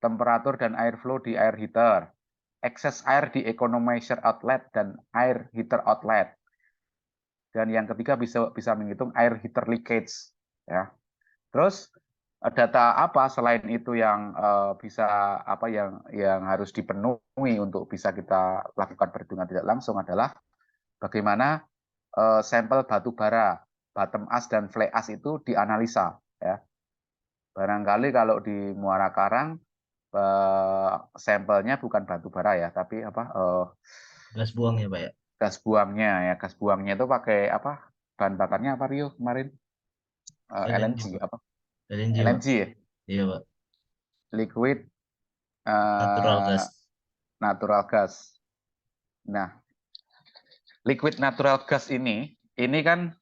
temperatur dan airflow di air heater, excess air di economizer outlet dan air heater outlet. Dan yang ketiga bisa menghitung air heater leakage, ya. Terus data apa selain itu yang bisa yang harus dipenuhi untuk bisa kita lakukan perhitungan tidak langsung adalah bagaimana sampel batu bara, bottom ash dan fly ash itu dianalisa, ya. Barangkali kalau di Muara Karang sampelnya bukan batu bara ya, tapi gas buang ya Pak ya. gas buangnya ya. Gas buangnya itu pakai apa? Bahan bakarnya apa Rio kemarin? LNG LNG Pak. apa? LNG Pak. LNG ya? Iya Pak. Liquid Natural uh, gas. natural gas. Nah, liquid natural gas ini kan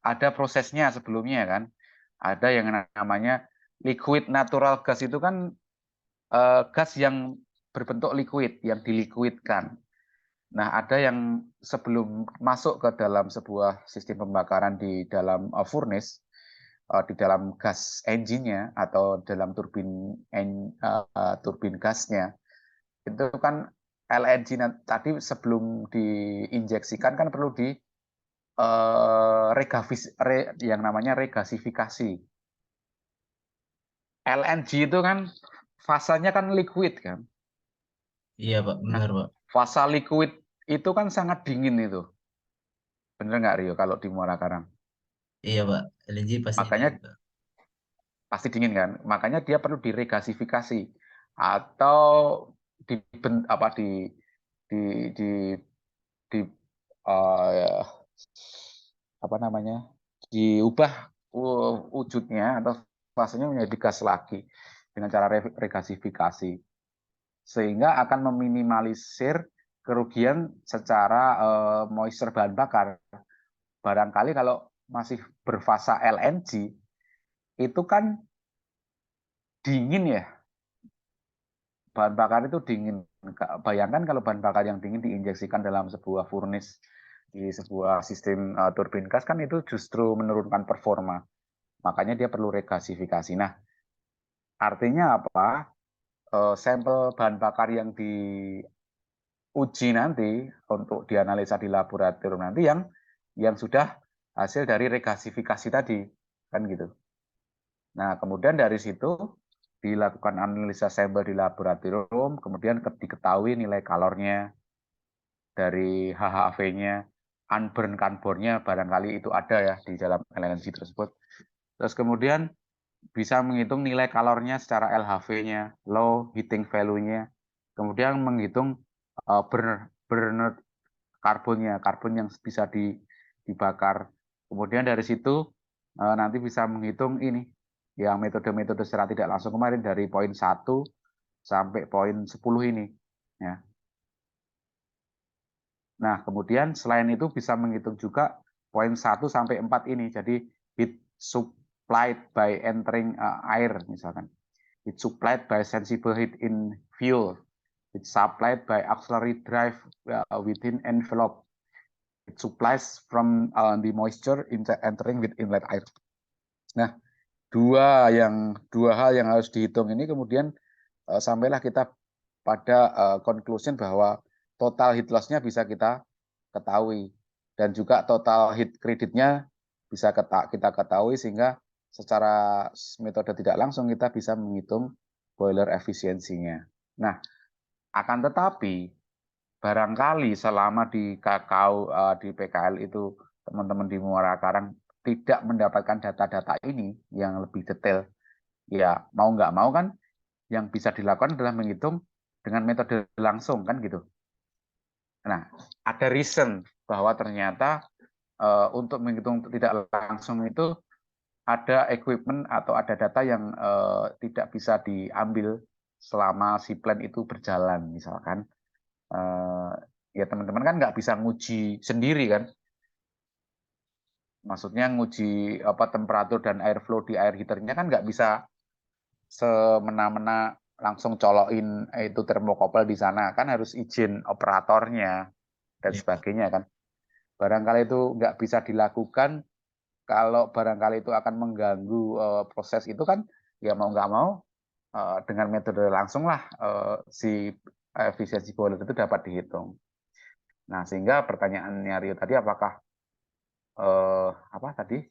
ada prosesnya sebelumnya kan. Ada yang namanya liquid natural gas itu kan gas yang berbentuk liquid, yang dilikuidkan. Nah, ada yang sebelum masuk ke dalam sebuah sistem pembakaran di dalam furnace, di dalam gas engine-nya atau dalam turbin gasnya, itu kan LNG tadi sebelum diinjeksikan kan perlu di yang namanya regasifikasi. LNG itu kan fasanya kan liquid kan. Iya Pak, Nah, benar Pak. fasa liquid itu kan sangat dingin itu. Bener nggak Rio kalau di Muara Karang? Iya Pak, LNG pasti dingin Makanya Pak. pasti dingin kan. Makanya dia perlu diregasifikasi atau di di di, di uh, apa namanya? Diubah wujudnya atau fasenya menjadi gas lagi dengan cara regasifikasi sehingga akan meminimalisir kerugian secara moisture bahan bakar. Barangkali kalau masih berfasa LNG itu kan dingin ya, bahan bakar itu dingin. Bayangkan kalau bahan bakar yang dingin diinjeksikan dalam sebuah furnace di sebuah sistem turbin gas kan itu justru menurunkan performa. Makanya dia perlu regasifikasi. Nah, artinya apa? Sampel bahan bakar yang diuji nanti untuk dianalisa di laboratorium nanti yang sudah hasil dari regasifikasi tadi, kan gitu. Nah, kemudian dari situ dilakukan analisa sampel di laboratorium, kemudian diketahui nilai kalornya dari HHV-nya, unburned carbonnya barangkali itu ada ya di dalam LNG tersebut. Terus kemudian bisa menghitung nilai kalornya secara LHV-nya, low heating value-nya, kemudian menghitung burner karbonnya, karbon yang bisa dibakar. Kemudian dari situ nanti bisa menghitung ini, yang metode-metode secara tidak langsung kemarin dari poin 1 sampai poin 10 ini. Ya. Nah, kemudian selain itu bisa menghitung juga poin 1 sampai 4 ini. Jadi heat supplied by entering air misalkan. Heat supplied by sensible heat in fuel. Heat supplied by auxiliary drive within envelope. It supplies from the moisture entering with inlet air. Nah, dua hal yang harus dihitung ini kemudian sampailah kita pada conclusion bahwa total heat loss-nya bisa kita ketahui dan juga total heat credit-nya bisa kita ketahui sehingga secara metode tidak langsung kita bisa menghitung boiler efisiensinya. Nah, akan tetapi barangkali selama di di PKL itu teman-teman di Muara Karang tidak mendapatkan data-data ini yang lebih detail, ya mau nggak mau kan yang bisa dilakukan adalah menghitung dengan metode langsung kan gitu. Nah, ada reason bahwa ternyata untuk menghitung tidak langsung itu ada equipment atau ada data yang tidak bisa diambil selama si plan itu berjalan, misalkan ya teman-teman kan nggak bisa nguji sendiri kan, maksudnya nguji temperatur dan airflow di air heaternya kan nggak bisa semena-mena langsung colokin itu termokopel di sana, kan harus izin operatornya dan Iya Pak. sebagainya kan. Barangkali itu nggak bisa dilakukan kalau barangkali itu akan mengganggu proses itu kan, ya mau nggak mau dengan metode langsung lah si efisiensi boiler itu dapat dihitung. Nah, sehingga pertanyaannya Rio tadi, apakah apa tadi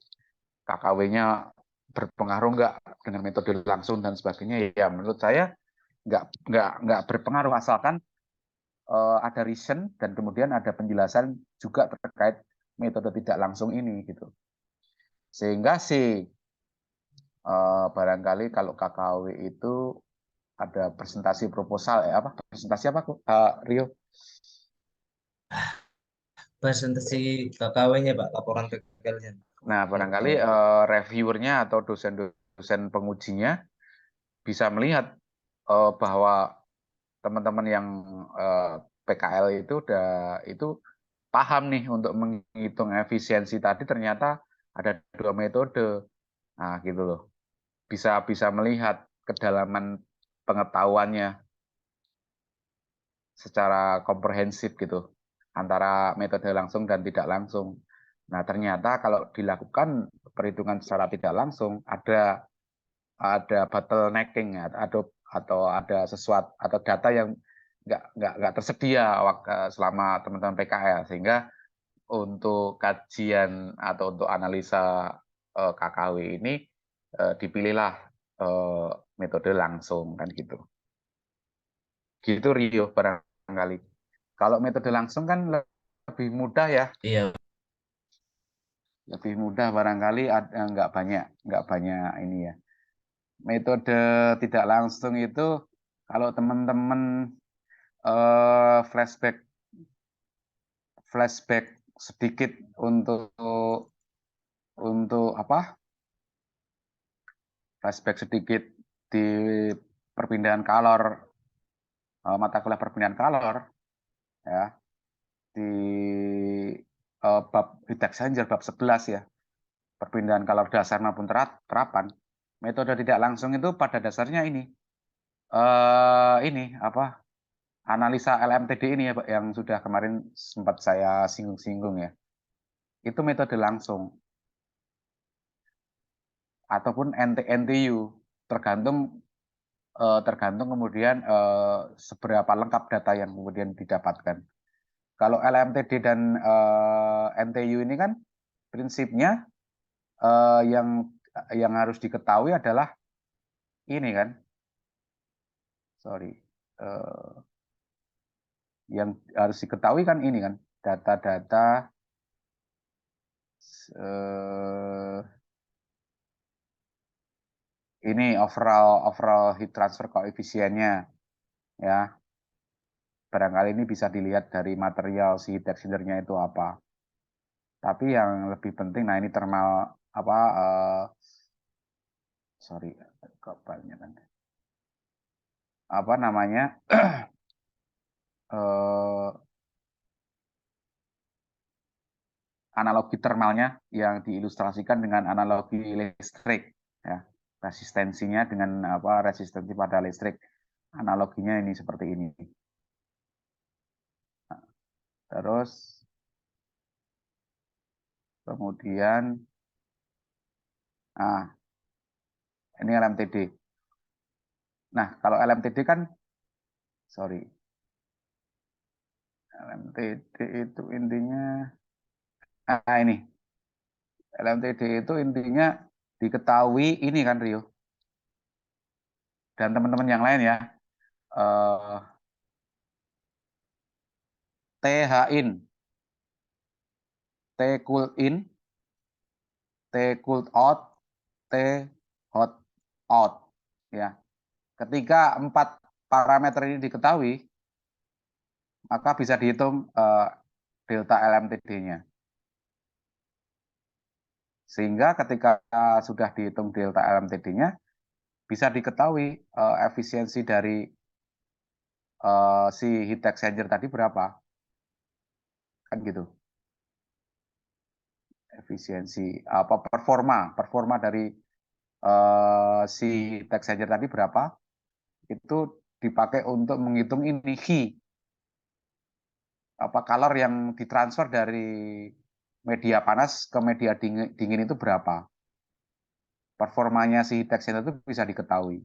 KKW-nya berpengaruh nggak dengan metode langsung dan sebagainya? Ya, menurut saya nggak berpengaruh, asalkan ada reason dan kemudian ada penjelasan juga terkait metode tidak langsung ini gitu. Sehingga sih barangkali kalau KKW itu ada presentasi proposal apa presentasi apa Rio? Presentasi KKW-nya Pak, laporan gagalnya. Nah, barangkali reviewernya atau dosen-dosen pengujinya bisa melihat bahwa teman-teman yang PKL itu paham nih untuk menghitung efisiensi tadi, ternyata ada 2 metode. Nah, gitu loh. Bisa bisa melihat kedalaman pengetahuannya secara komprehensif gitu antara metode langsung dan tidak langsung. Nah, ternyata kalau dilakukan perhitungan secara tidak langsung ada bottlenecking atau ada sesuatu atau data yang nggak tersedia selama teman-teman PKL, sehingga untuk kajian atau untuk analisa KKW ini dipilihlah metode langsung kan gitu. Gitu Rio barangkali. Kalau metode langsung kan lebih mudah ya, Iya, lebih mudah barangkali nggak banyak ini ya. Metode tidak langsung itu kalau teman-teman flashback flashback sedikit untuk apa? Flashback sedikit di perpindahan kalor, mata kuliah perpindahan kalor ya, di bab heat exchanger bab 11 ya, perpindahan kalor dasar maupun terapan. Metode tidak langsung itu pada dasarnya ini apa? Analisa LMTD ini ya Pak, yang sudah kemarin sempat saya singgung-singgung ya. Itu metode langsung ataupun NTU, tergantung tergantung kemudian seberapa lengkap data yang kemudian didapatkan. Kalau LMTD dan NTU ini kan prinsipnya yang harus diketahui adalah ini kan, sorry, yang harus diketahui kan ini kan data-data ini overall heat transfer koefisiennya ya. Barangkali ini bisa dilihat dari material si heat exchanger-nya itu apa. Tapi yang lebih penting, nah ini thermal apa sorry banyak kan apa namanya analogi termalnya yang diilustrasikan dengan analogi listrik ya, resistensinya dengan apa resistensi pada listrik, analoginya ini seperti ini. Nah, terus kemudian ini LMTD. Nah, kalau LMTD kan sorry LMTD itu intinya ini LMTD itu intinya diketahui ini kan Rio dan teman-teman yang lain ya, TH in, T cool in, T cool out, T hot out ya. Ketika 4 parameter ini diketahui, maka bisa dihitung delta LMTD-nya. Sehingga ketika sudah dihitung delta LMTD-nya, bisa diketahui efisiensi dari si heat exchanger tadi berapa. Kan gitu. Efisiensi apa performa dari si heat exchanger tadi berapa, itu dipakai untuk menghitung ini apa kalor yang ditransfer dari media panas ke media dingin itu berapa. performanya si heat exchanger itu bisa diketahui.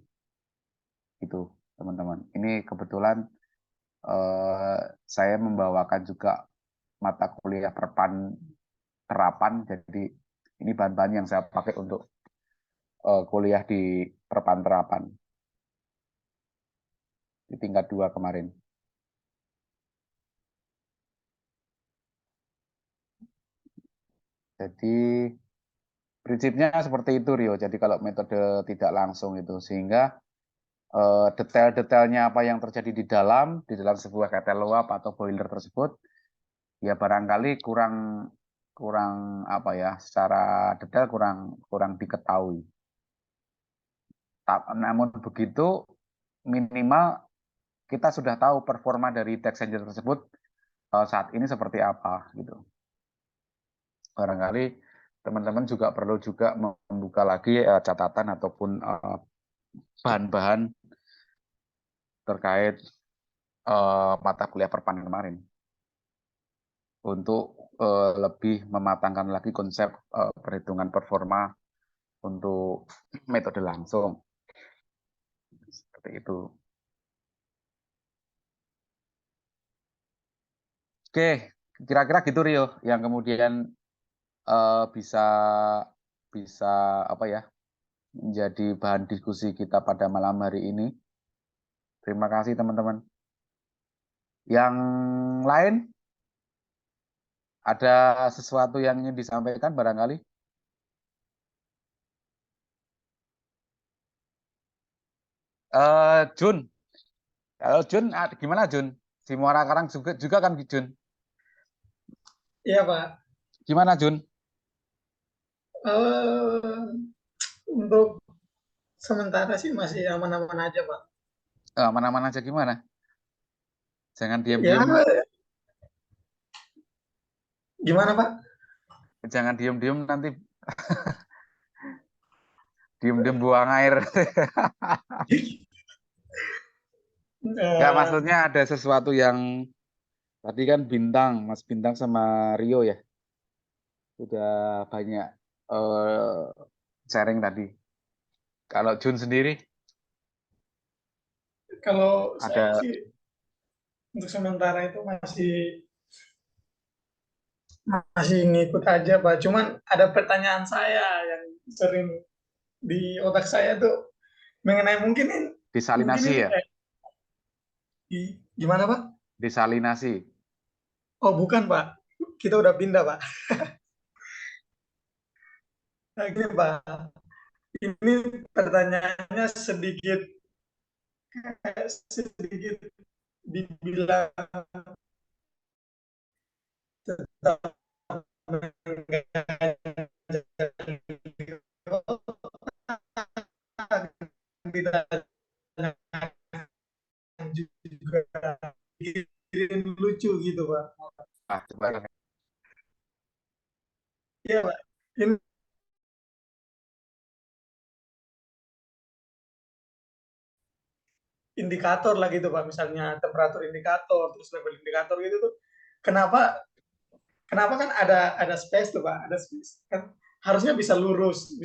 Itu teman-teman. Ini kebetulan saya membawakan juga mata kuliah perpan terapan, jadi ini bahan-bahan yang saya pakai untuk kuliah di perpan terapan di tingkat 2 kemarin. Jadi prinsipnya seperti itu Rio. Jadi kalau metode tidak langsung itu, sehingga detail-detailnya apa yang terjadi di dalam sebuah ketel uap atau boiler tersebut, ya barangkali kurang apa ya, secara detail kurang diketahui. Namun begitu, minimal kita sudah tahu performa dari heat exchanger tersebut saat ini seperti apa gitu. Barangkali teman-teman juga perlu juga membuka lagi catatan ataupun bahan-bahan terkait mata kuliah perpan kemarin untuk lebih mematangkan lagi konsep perhitungan performa untuk metode langsung. Seperti itu. Oke, kira-kira gitu Rio, yang kemudian bisa apa ya, menjadi bahan diskusi kita pada malam hari ini. Terima kasih teman-teman. Yang lain, ada sesuatu yang ingin disampaikan barangkali? Jun, kalau Jun, gimana Jun? Si Muara Karang juga kan Jun? Iya Pak. Gimana Jun? Untuk sementara sih masih aman-aman aja Pak. Mana-mana aja gimana? Jangan Ya, diam-diam. gimana Pak? Jangan diam-diam nanti diam-diam buang air. Ya, maksudnya ada sesuatu yang tadi kan Mas Bintang sama Rio ya, sudah banyak sharing tadi. Kalau Jun sendiri? Kalau saya Ada. sih untuk sementara itu masih ngikut aja Pak. Cuman ada pertanyaan saya yang sering di otak saya tuh mengenai mungkin Desalinasi ini ya? Gimana Pak? Desalinasi. Oh bukan Pak, kita udah pindah Pak. Nah, gini Pak, ini pertanyaannya sedikit dibilang juga lucu gitu Pak. Coba. Iya Pak, ini indikator lah gitu Pak, misalnya temperatur indikator, terus level indikator gitu tuh. Kenapa kan ada space tuh Pak, ada space kan harusnya bisa lurus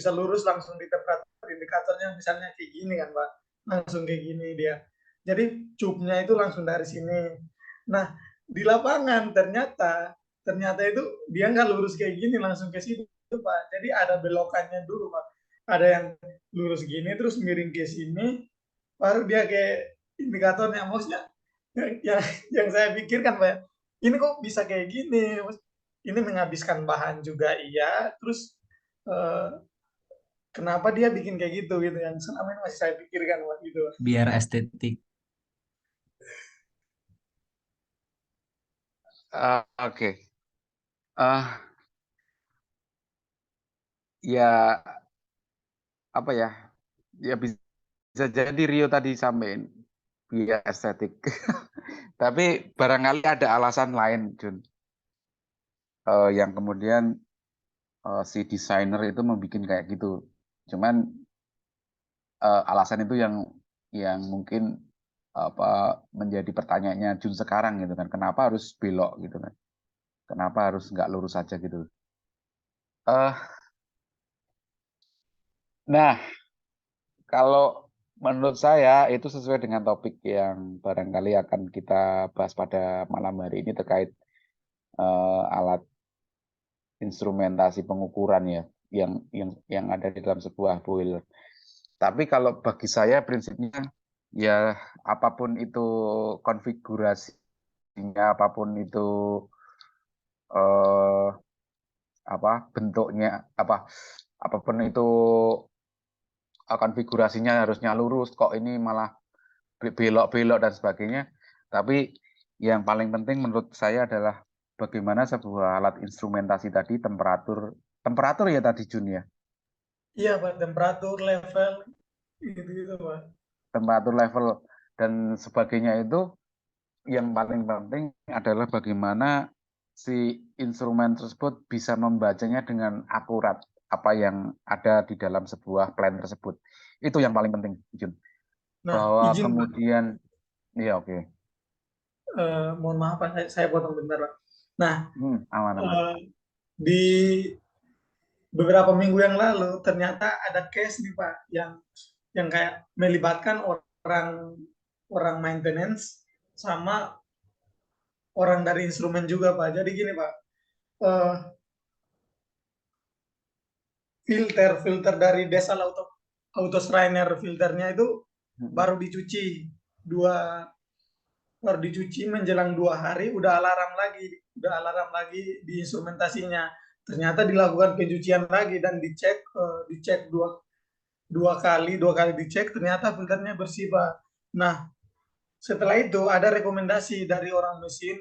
langsung di temperatur indikatornya, misalnya kayak gini kan Pak, langsung kayak gini dia. Jadi cupnya itu langsung dari sini. Nah di lapangan ternyata itu dia nggak lurus kayak gini langsung ke situ Pak. Jadi ada belokannya dulu Pak. Ada yang lurus gini terus miring ke sini, baru dia kayak indikatornya. Maksudnya yang saya pikirkan Pak, ini kok bisa kayak gini, ini menghabiskan bahan juga iya, terus kenapa dia bikin kayak gitu yang selama ini masih saya pikirkan Pak gitu. Biar estetik. Oke. Ya apa ya? Ya bisa jadi Rio tadi sampein biar estetik. Tapi barangkali ada alasan lain, Jun. Yang kemudian si desainer itu membuat kayak gitu. Cuman alasan itu yang mungkin apa menjadi pertanyaannya Jun sekarang gitu kan. Kenapa harus belok gitu kan? Kenapa harus nggak lurus saja gitu? Nah, kalau menurut saya itu sesuai dengan topik yang barangkali akan kita bahas pada malam hari ini terkait alat instrumentasi pengukuran ya yang ada di dalam sebuah boiler. Tapi kalau bagi saya prinsipnya ya apapun itu konfigurasinya, apapun itu eh, apa bentuknya, apapun itu konfigurasinya harusnya lurus, kok ini malah belok-belok dan sebagainya. Tapi yang paling penting menurut saya adalah bagaimana sebuah alat instrumentasi tadi temperatur ya tadi Jun ya. Iya Pak, temperatur, level, gitu-gitu Pak. Temperatur level dan sebagainya itu yang paling penting adalah bagaimana si instrumen tersebut bisa membacanya dengan akurat apa yang ada di dalam sebuah plan tersebut. Itu yang paling penting, Jun. Nah, Bahwa izin Pak, kemudian, ya oke. mohon maaf Pak, saya potong bentar Pak. Nah, Aman-aman. di beberapa minggu yang lalu ternyata ada case nih Pak yang kayak melibatkan orang orang maintenance sama orang dari instrumen juga Pak. Jadi gini Pak, eh, filter dari Desal Auto Strainer filternya itu baru dicuci dua baru dicuci menjelang 2 hari udah alarm lagi di instrumentasinya. Ternyata dilakukan pencucian lagi dan dicek dua kali dicek ternyata filternya bersih Pak. Nah setelah itu ada rekomendasi dari orang mesin,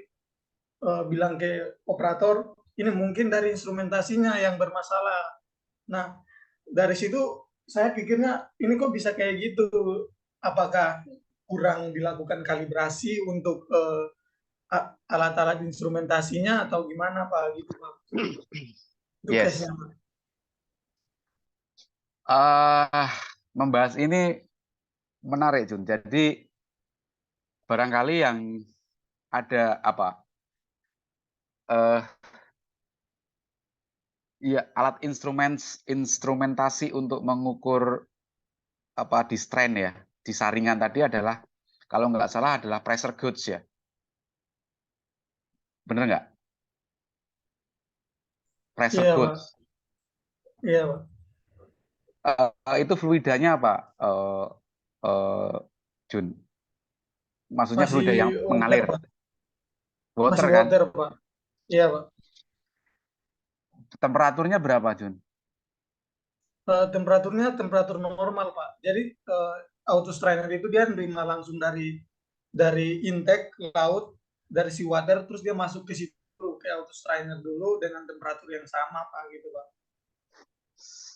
bilang ke operator ini mungkin dari instrumentasinya yang bermasalah. Nah dari situ saya pikirnya ini kok bisa kayak gitu, apakah kurang dilakukan kalibrasi untuk alat-alat instrumentasinya atau gimana Pak gitu Pak. Itu Yes. case-nya Pak. Membahas ini menarik, Jun. Jadi barangkali yang ada eh ya alat instrumentasi untuk mengukur di strain ya, di saringan tadi adalah kalau nggak salah adalah pressure gauge ya. Bener nggak? Pressure Iya Pak. gauge. Iya Pak. Itu fluidanya apa, eh, Jun? Maksudnya Masih fluida yang water mengalir, Pak. water Masih kan? water Pak. Iya Pak. Temperaturnya berapa, Jun? Temperaturnya temperatur normal Pak. Jadi auto strainer itu dia nerima langsung dari intake laut dari seawater terus dia masuk ke situ ke auto strainer dulu dengan temperatur yang sama Pak gitu Pak.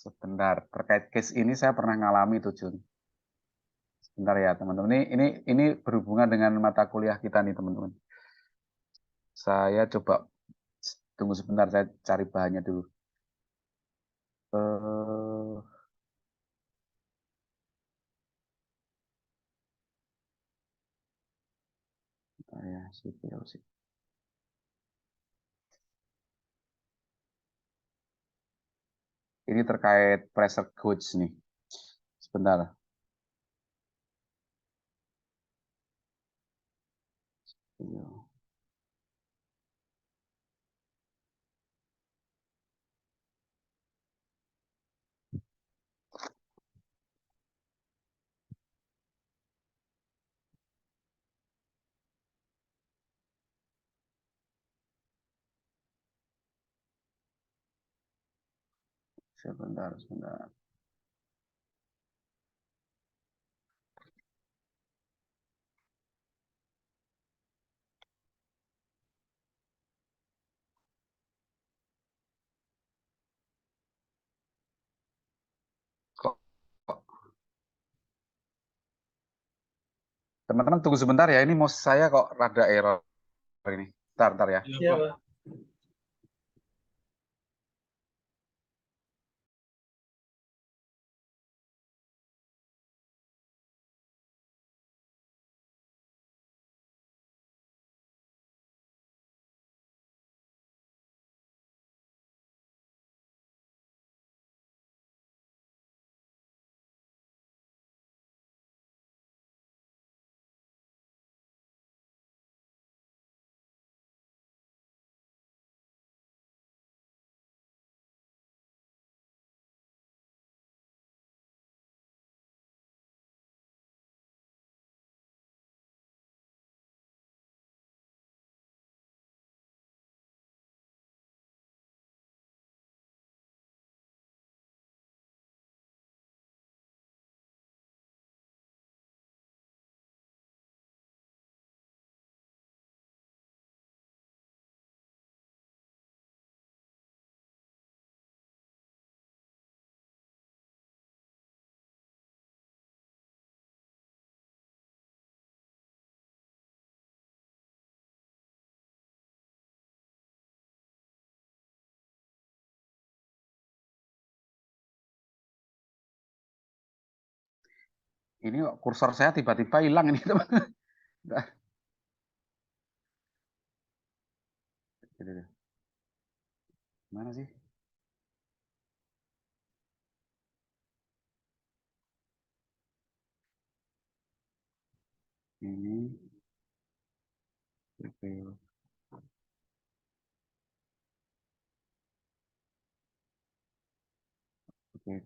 Sebentar, terkait case ini saya pernah ngalami tuh, Jun. Sebentar ya, teman-teman. Ini berhubungan dengan mata kuliah kita nih, teman-teman. Saya coba tunggu sebentar, saya cari bahannya dulu. Eh, ya, sipil sih. Ini terkait pressure gauge nih. Sebentar. Iya. Sebentar. Kok, teman-teman tunggu sebentar ya. Ini mouse saya kok rada error ini. Bentar ya. Iya, Iya Pak. Pak. Ini kursor saya tiba-tiba hilang ini teman. Mana sih? Ini CPU. Oke.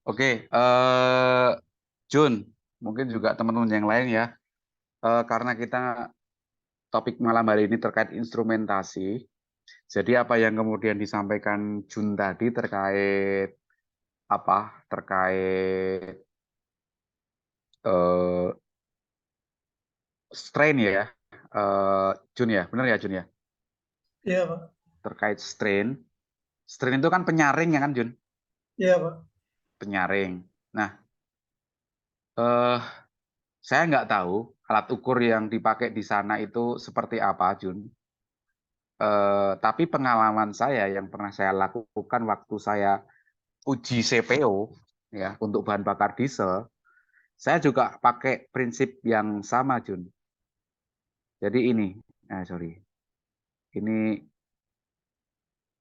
Oke, Jun, mungkin juga teman-teman yang lain ya, karena kita topik malam hari ini terkait instrumentasi. Jadi apa yang kemudian disampaikan Jun tadi terkait apa? Terkait eh, strain ya, Jun ya, benar ya Jun ya? Iya, Pak. Terkait strain. Strain itu kan penyaring ya kan Jun? Iya, Pak. Penyaring. Nah, eh, saya nggak tahu alat ukur yang dipakai di sana itu seperti apa, Jun. Tapi pengalaman saya yang pernah saya lakukan waktu saya uji CPO ya untuk bahan bakar diesel, saya juga pakai prinsip yang sama, Jun. Jadi ini, sorry, ini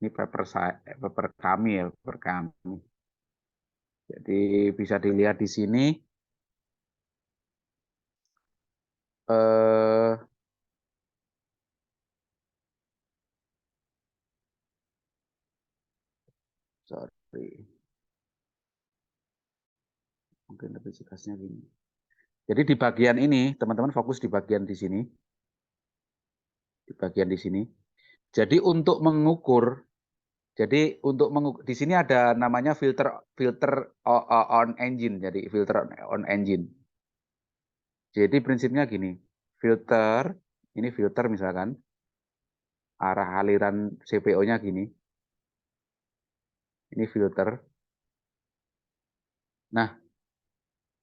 paper saya, paper kami ya, paper kami. Jadi bisa dilihat di sini. Eh, sorry, mungkin lebih jelasnya gini. Jadi di bagian ini, teman-teman fokus di bagian di sini, di bagian di sini. Jadi untuk mengukur, di sini ada namanya filter filter on engine, jadi filter on engine. Jadi prinsipnya gini, filter ini filter misalkan arah aliran CPO-nya gini, ini filter. Nah,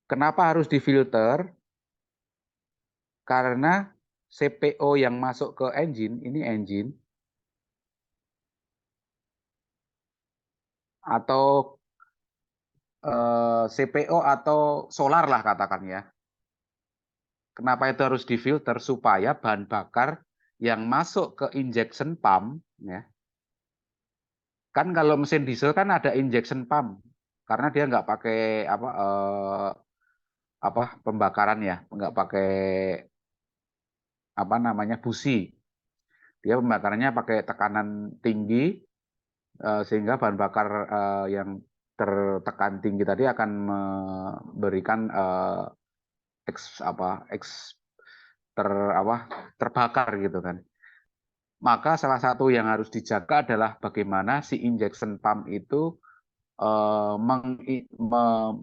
kenapa harus difilter? Karena CPO yang masuk ke engine, ini engine, atau CPO atau solar lah katakan ya. Kenapa itu harus difilter? Supaya bahan bakar yang masuk ke injection pump, ya, kan kalau mesin diesel kan ada injection pump, karena dia nggak pakai apa pembakaran ya, nggak pakai apa namanya busi. Dia pembakarannya pakai tekanan tinggi, sehingga bahan bakar yang tertekan tinggi tadi akan memberikan eks ter apa terbakar gitu kan. Maka salah satu yang harus dijaga adalah bagaimana si injection pump itu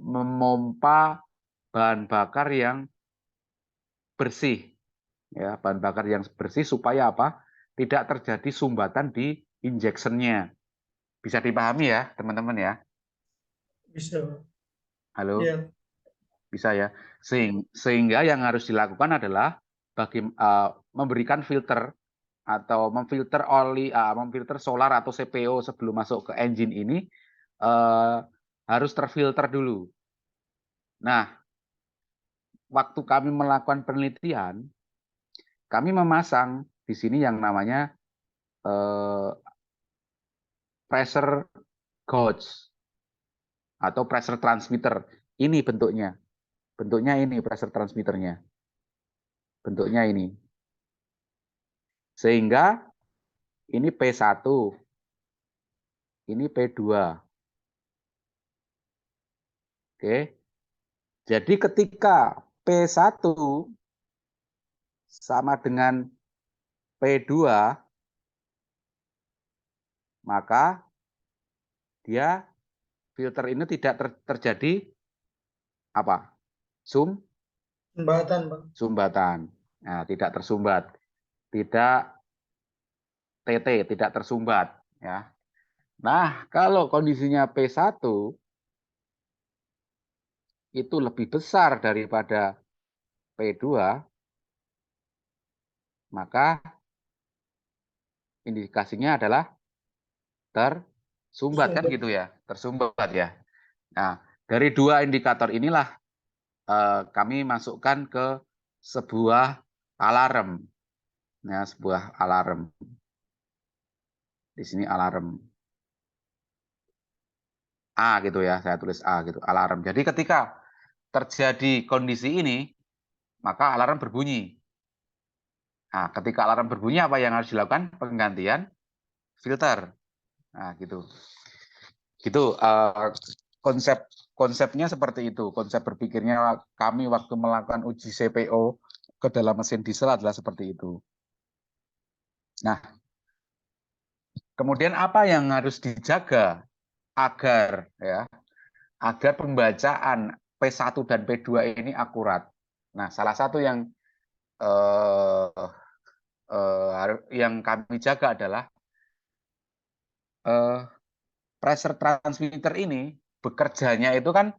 memompa bahan bakar yang bersih, ya bahan bakar yang bersih supaya apa? Tidak terjadi sumbatan di injectionnya. Bisa dipahami ya teman-teman ya? Bisa, Pak. Halo, Iya. bisa ya. Sehingga yang harus dilakukan adalah memberikan filter atau memfilter oli, memfilter solar atau CPO sebelum masuk ke engine ini uh, harus terfilter dulu. Nah, waktu kami melakukan penelitian, kami memasang di sini yang namanya pressure gauge. atau pressure transmitter. Ini bentuknya. Bentuknya ini pressure transmitternya. Bentuknya ini. Sehingga ini P1, ini P2. Oke. Jadi ketika P1 sama dengan P2, maka dia filter ini tidak terjadi apa? Sumbatan, Bang. Sumbatan. Nah, tidak tersumbat. Tidak TT, tidak tersumbat. Ya. Nah, kalau kondisinya P1 itu lebih besar daripada P2, maka indikasinya adalah tersumbat kan gitu ya, tersumbat ya. Nah, dari dua indikator inilah kami masukkan ke sebuah alarm. Ya, sebuah alarm. Di sini alarm. A gitu ya, saya tulis A gitu, alarm. Jadi ketika terjadi kondisi ini, maka alarm berbunyi. Nah, ketika alarm berbunyi apa yang harus dilakukan? Penggantian filter. Nah, gitu. Gitu konsepnya seperti itu. Konsep berpikirnya kami waktu melakukan uji CPO ke dalam mesin diesel adalah seperti itu. Nah, kemudian apa yang harus dijaga agar pembacaan P1 dan P2 ini akurat. Nah, salah satu yang kami jaga adalah pressure transmitter ini bekerjanya itu kan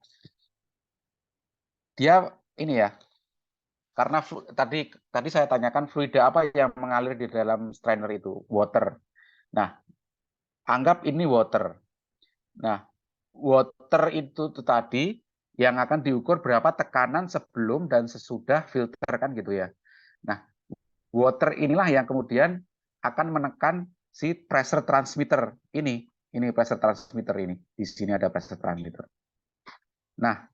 dia ini ya, karena tadi saya tanyakan fluida apa yang mengalir di dalam strainer itu, water. Nah, anggap ini water. Nah, water itu tadi yang akan diukur berapa tekanan sebelum dan sesudah filter kan gitu ya. Nah, water inilah yang kemudian akan menekan si pressure transmitter ini. Ini pressure transmitter ini. Di sini ada pressure transmitter. Nah,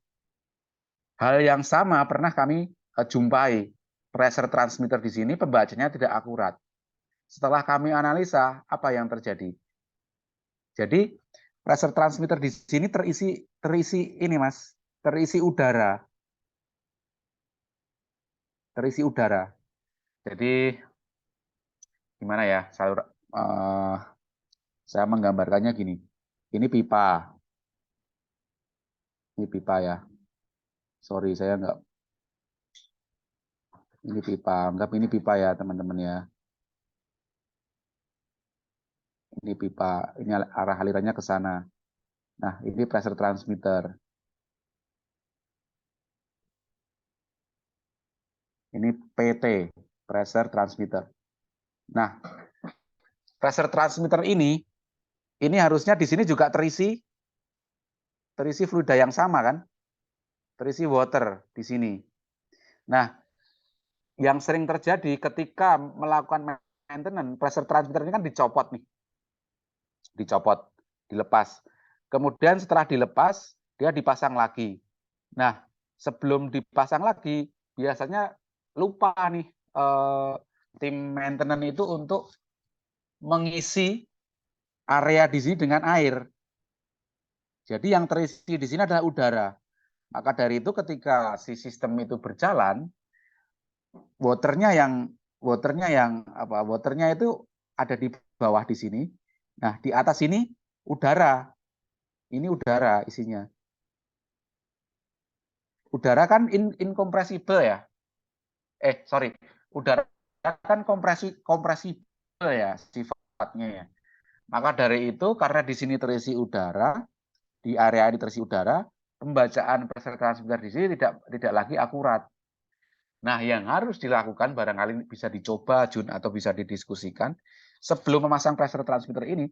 hal yang sama pernah kami jumpai. Pressure transmitter di sini pembacanya tidak akurat. Setelah kami analisa, apa yang terjadi? Jadi, pressure transmitter di sini terisi ini, Mas. Terisi udara. Terisi udara. Jadi, gimana ya? Saya menggambarkannya gini. Ini pipa. Ini pipa ya. Sorry, saya nggak. Ini pipa. Anggap ini pipa ya, teman-teman ya. Ini pipa. Ini arah alirannya ke sana. Nah, ini pressure transmitter. Ini PT, pressure transmitter. Nah, pressure transmitter ini harusnya di sini juga terisi fluida yang sama kan? Terisi water di sini. Nah, yang sering terjadi ketika melakukan maintenance, pressure transmitter ini kan dicopot nih. Dicopot, dilepas. Kemudian setelah dilepas, dia dipasang lagi. Nah, sebelum dipasang lagi, biasanya lupa nih tim maintenance itu untuk mengisi area di sini dengan air. Jadi yang terisi di sini adalah udara. Maka dari itu ketika si sistem itu berjalan, waternya itu ada di bawah di sini. Nah, di atas ini udara. Ini udara isinya. Udara kan incompressible ya. Sorry. Udara kan kompresibel ya sifatnya ya. Maka dari itu karena di sini terisi udara, di area ini terisi udara, pembacaan pressure transmitter di sini tidak lagi akurat. Nah, yang harus dilakukan barangkali bisa dicoba Jun atau bisa didiskusikan sebelum memasang pressure transmitter ini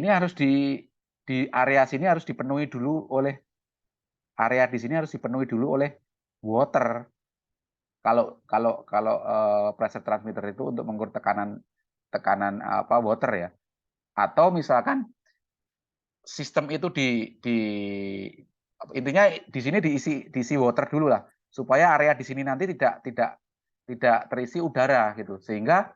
harus di area sini harus dipenuhi dulu oleh water. Kalau pressure transmitter itu untuk mengukur tekanan water ya. Atau misalkan sistem itu intinya di sini diisi water dulu lah, supaya area di sini nanti tidak terisi udara gitu, sehingga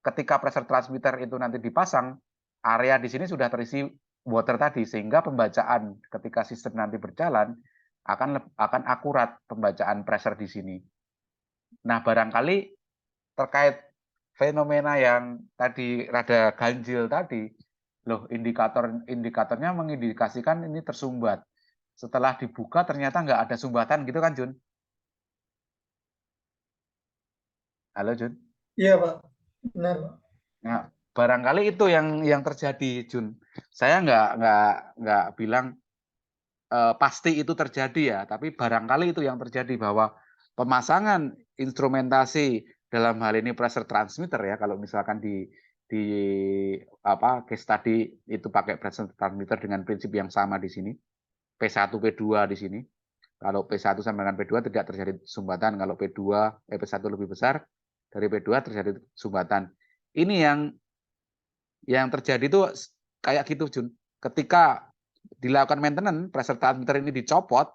ketika pressure transmitter itu nanti dipasang, area di sini sudah terisi water tadi, sehingga pembacaan ketika sistem nanti berjalan akan akurat pembacaan pressure di sini. Nah, barangkali terkait fenomena yang tadi rada ganjil tadi, loh indikatornya mengindikasikan ini tersumbat. Setelah dibuka ternyata nggak ada sumbatan gitu kan, Jun? Halo, Jun. Iya Pak, benar Pak. Nah, barangkali itu yang terjadi, Jun. Saya nggak bilang pasti itu terjadi ya, tapi barangkali itu yang terjadi, bahwa pemasangan instrumentasi dalam hal ini pressure transmitter ya, kalau misalkan di case tadi itu pakai pressure transmitter dengan prinsip yang sama di sini, P1 P2 di sini. Kalau P1 sama dengan P2 tidak terjadi sumbatan, kalau P1 lebih besar dari P2 terjadi sumbatan. Ini yang terjadi itu kayak gitu, Jun. Ketika dilakukan maintenance, pressure transmitter ini dicopot,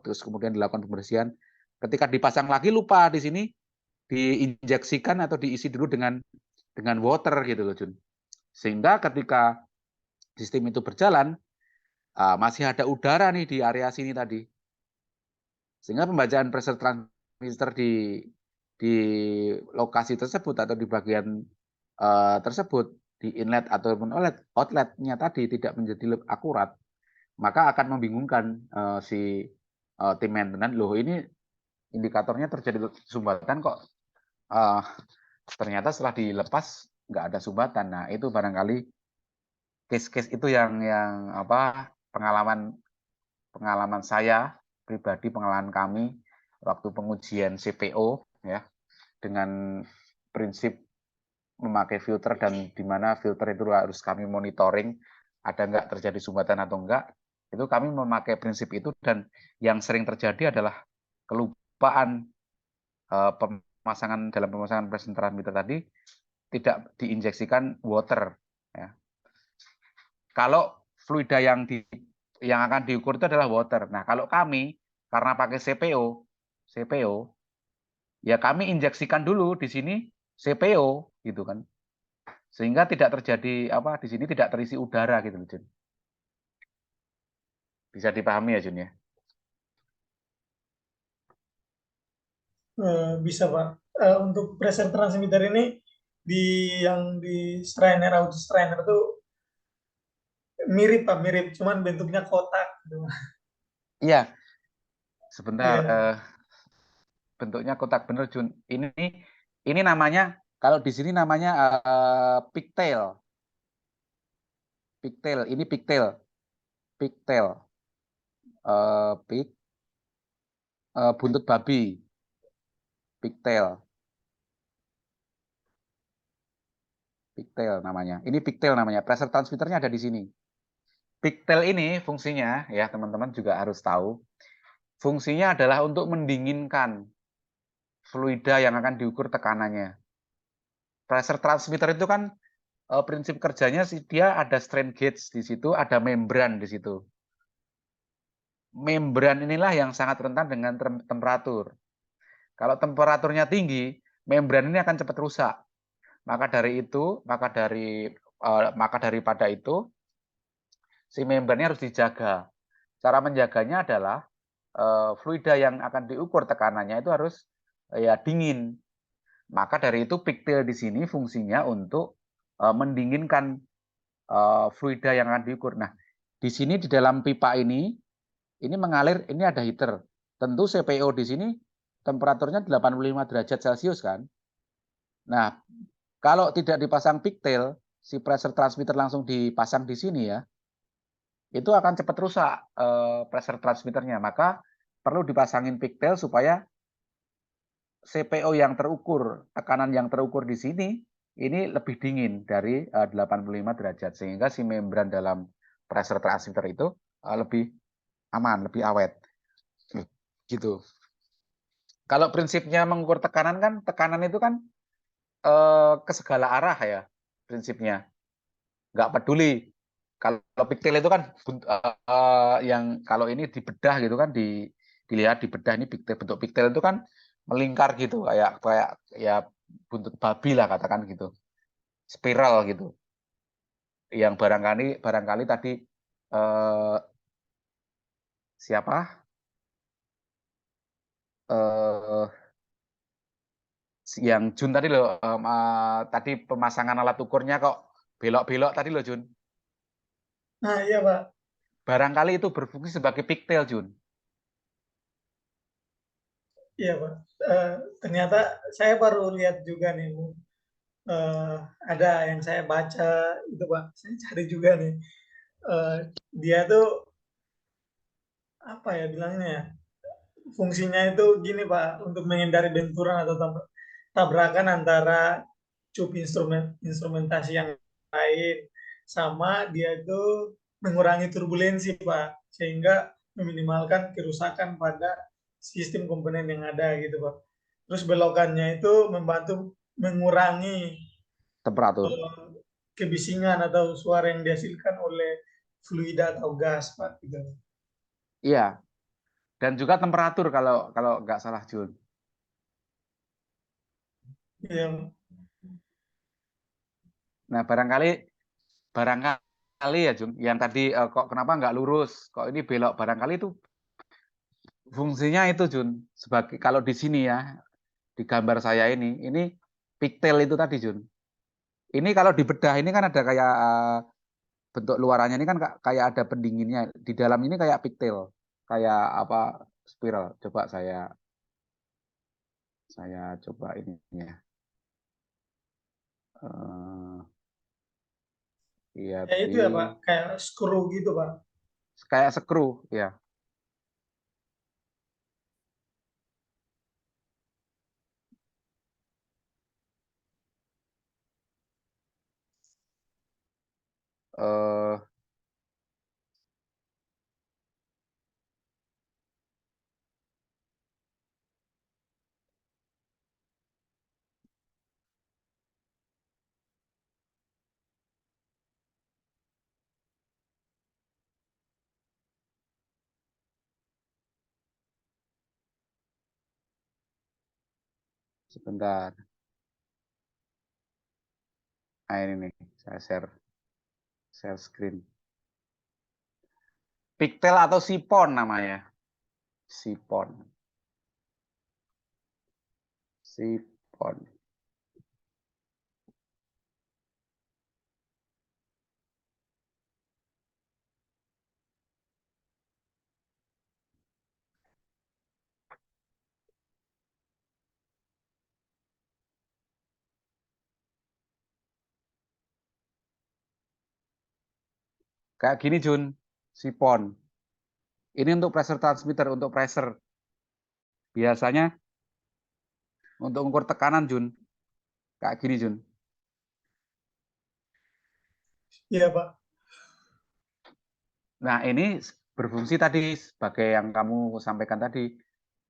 terus kemudian dilakukan pembersihan. Ketika dipasang lagi lupa di sini diinjeksikan atau diisi dulu dengan water gitu loh, Jun. Sehingga ketika sistem itu berjalan, masih ada udara nih di area sini tadi. Sehingga pembacaan pressure transmitter di lokasi tersebut atau di bagian tersebut, di inlet ataupun outletnya tadi tidak menjadi akurat, maka akan membingungkan si tim maintenance. Loh, ini indikatornya terjadi sumbatan kok ternyata setelah dilepas nggak ada sumbatan. Nah, itu barangkali case-case itu yang pengalaman saya pribadi, pengalaman kami waktu pengujian CPO ya, dengan prinsip memakai filter, dan di mana filter itu harus kami monitoring ada nggak terjadi sumbatan atau enggak. Itu kami memakai prinsip itu, dan yang sering terjadi adalah kelupaan dalam pemasangan pressure transmitter tadi tidak diinjeksikan water ya. Kalau fluida yang akan diukur itu adalah water. Nah, kalau kami karena pakai CPO ya kami injeksikan dulu di sini CPO gitu kan. Sehingga tidak terjadi di sini tidak terisi udara gitu, Jun. Bisa dipahami ya, Jun ya? Bisa Pak. Untuk pressure transmitter ini yang di strainer, auto strainer itu mirip Pak, mirip, cuman bentuknya kotak gitu. Iya, sebentar. Iya. Bentuknya kotak bener, Jun. Ini namanya, kalau di sini namanya pigtail. Ini pigtail. Buntut babi. Pigtail namanya. Ini pigtail namanya. Pressure transmitternya ada di sini. Pigtail ini fungsinya ya, teman-teman juga harus tahu. Fungsinya adalah untuk mendinginkan fluida yang akan diukur tekanannya. Pressure transmitter itu kan prinsip kerjanya dia ada strain gauge di situ, ada membran di situ. Membran inilah yang sangat rentan dengan temperatur. Kalau temperaturnya tinggi, membran ini akan cepat rusak. Maka daripada itu, si membrannya harus dijaga. Cara menjaganya adalah fluida yang akan diukur tekanannya itu harus dingin. Maka dari itu pigtail di sini fungsinya untuk mendinginkan fluida yang akan diukur. Nah, di sini di dalam pipa ini mengalir, ini ada heater. Tentu CPO di sini temperaturnya 85 derajat Celcius kan. Nah, kalau tidak dipasang pigtail, si pressure transmitter langsung dipasang di sini ya, itu akan cepat rusak pressure transmitternya. Maka perlu dipasangin pigtail supaya CPO yang terukur, tekanan yang terukur di sini, ini lebih dingin dari 85 derajat. Sehingga si membran dalam pressure transmitter itu lebih aman, lebih awet. Gitu. Kalau prinsipnya mengukur tekanan kan, tekanan itu kan ke segala arah ya prinsipnya. Nggak peduli kalau pigtail itu kan yang kalau ini dibedah gitu kan, dilihat dibedah ini bentuk pigtail itu kan melingkar gitu, kayak ya buntut babi lah katakan gitu, spiral gitu. Yang barangkali tadi siapa yang Jun tadi loh, tadi pemasangan alat ukurnya kok belok-belok tadi loh Jun. Nah, iya Pak. Barangkali itu berfungsi sebagai pigtail Jun. Iya Pak. Ternyata saya baru lihat juga nih, Bu. Ada yang saya baca itu Pak. Saya cari juga nih. Eh, Dia tuh apa ya bilangnya ya? Fungsinya itu gini Pak, untuk menghindari benturan atau tabrakan antara cup instrumentasi yang lain, sama dia itu mengurangi turbulensi Pak, sehingga meminimalkan kerusakan pada sistem komponen yang ada gitu Pak. Terus belokannya itu membantu mengurangi Temperatur. kebisingan atau suara yang dihasilkan oleh fluida atau gas Pak gitu. Iya. Dan juga temperatur kalau nggak salah Jun. Iya. Nah barangkali ya Jun, yang tadi kok kenapa nggak lurus, kok ini belok, barangkali itu fungsinya itu Jun, sebagai kalau di sini ya, di gambar saya ini pigtail itu tadi Jun. Ini kalau dibedah ini kan ada kayak bentuk luarannya ini kan kayak ada pendinginnya. Di dalam ini kayak pigtail, kayak apa, spiral. Coba saya coba ininya. Lihat Ya di itu ya Pak, kayak screw gitu Pak. kayak skru ya. Eh, Sebentar. Nah ini nih, saya share screen. Pigtail atau sipon namanya. Sipon. Sipon. Kayak gini Jun, sipon. Ini untuk pressure transmitter, untuk pressure. Biasanya untuk ukur tekanan Jun. Kayak gini Jun. Iya Pak. Nah ini berfungsi tadi sebagai yang kamu sampaikan tadi.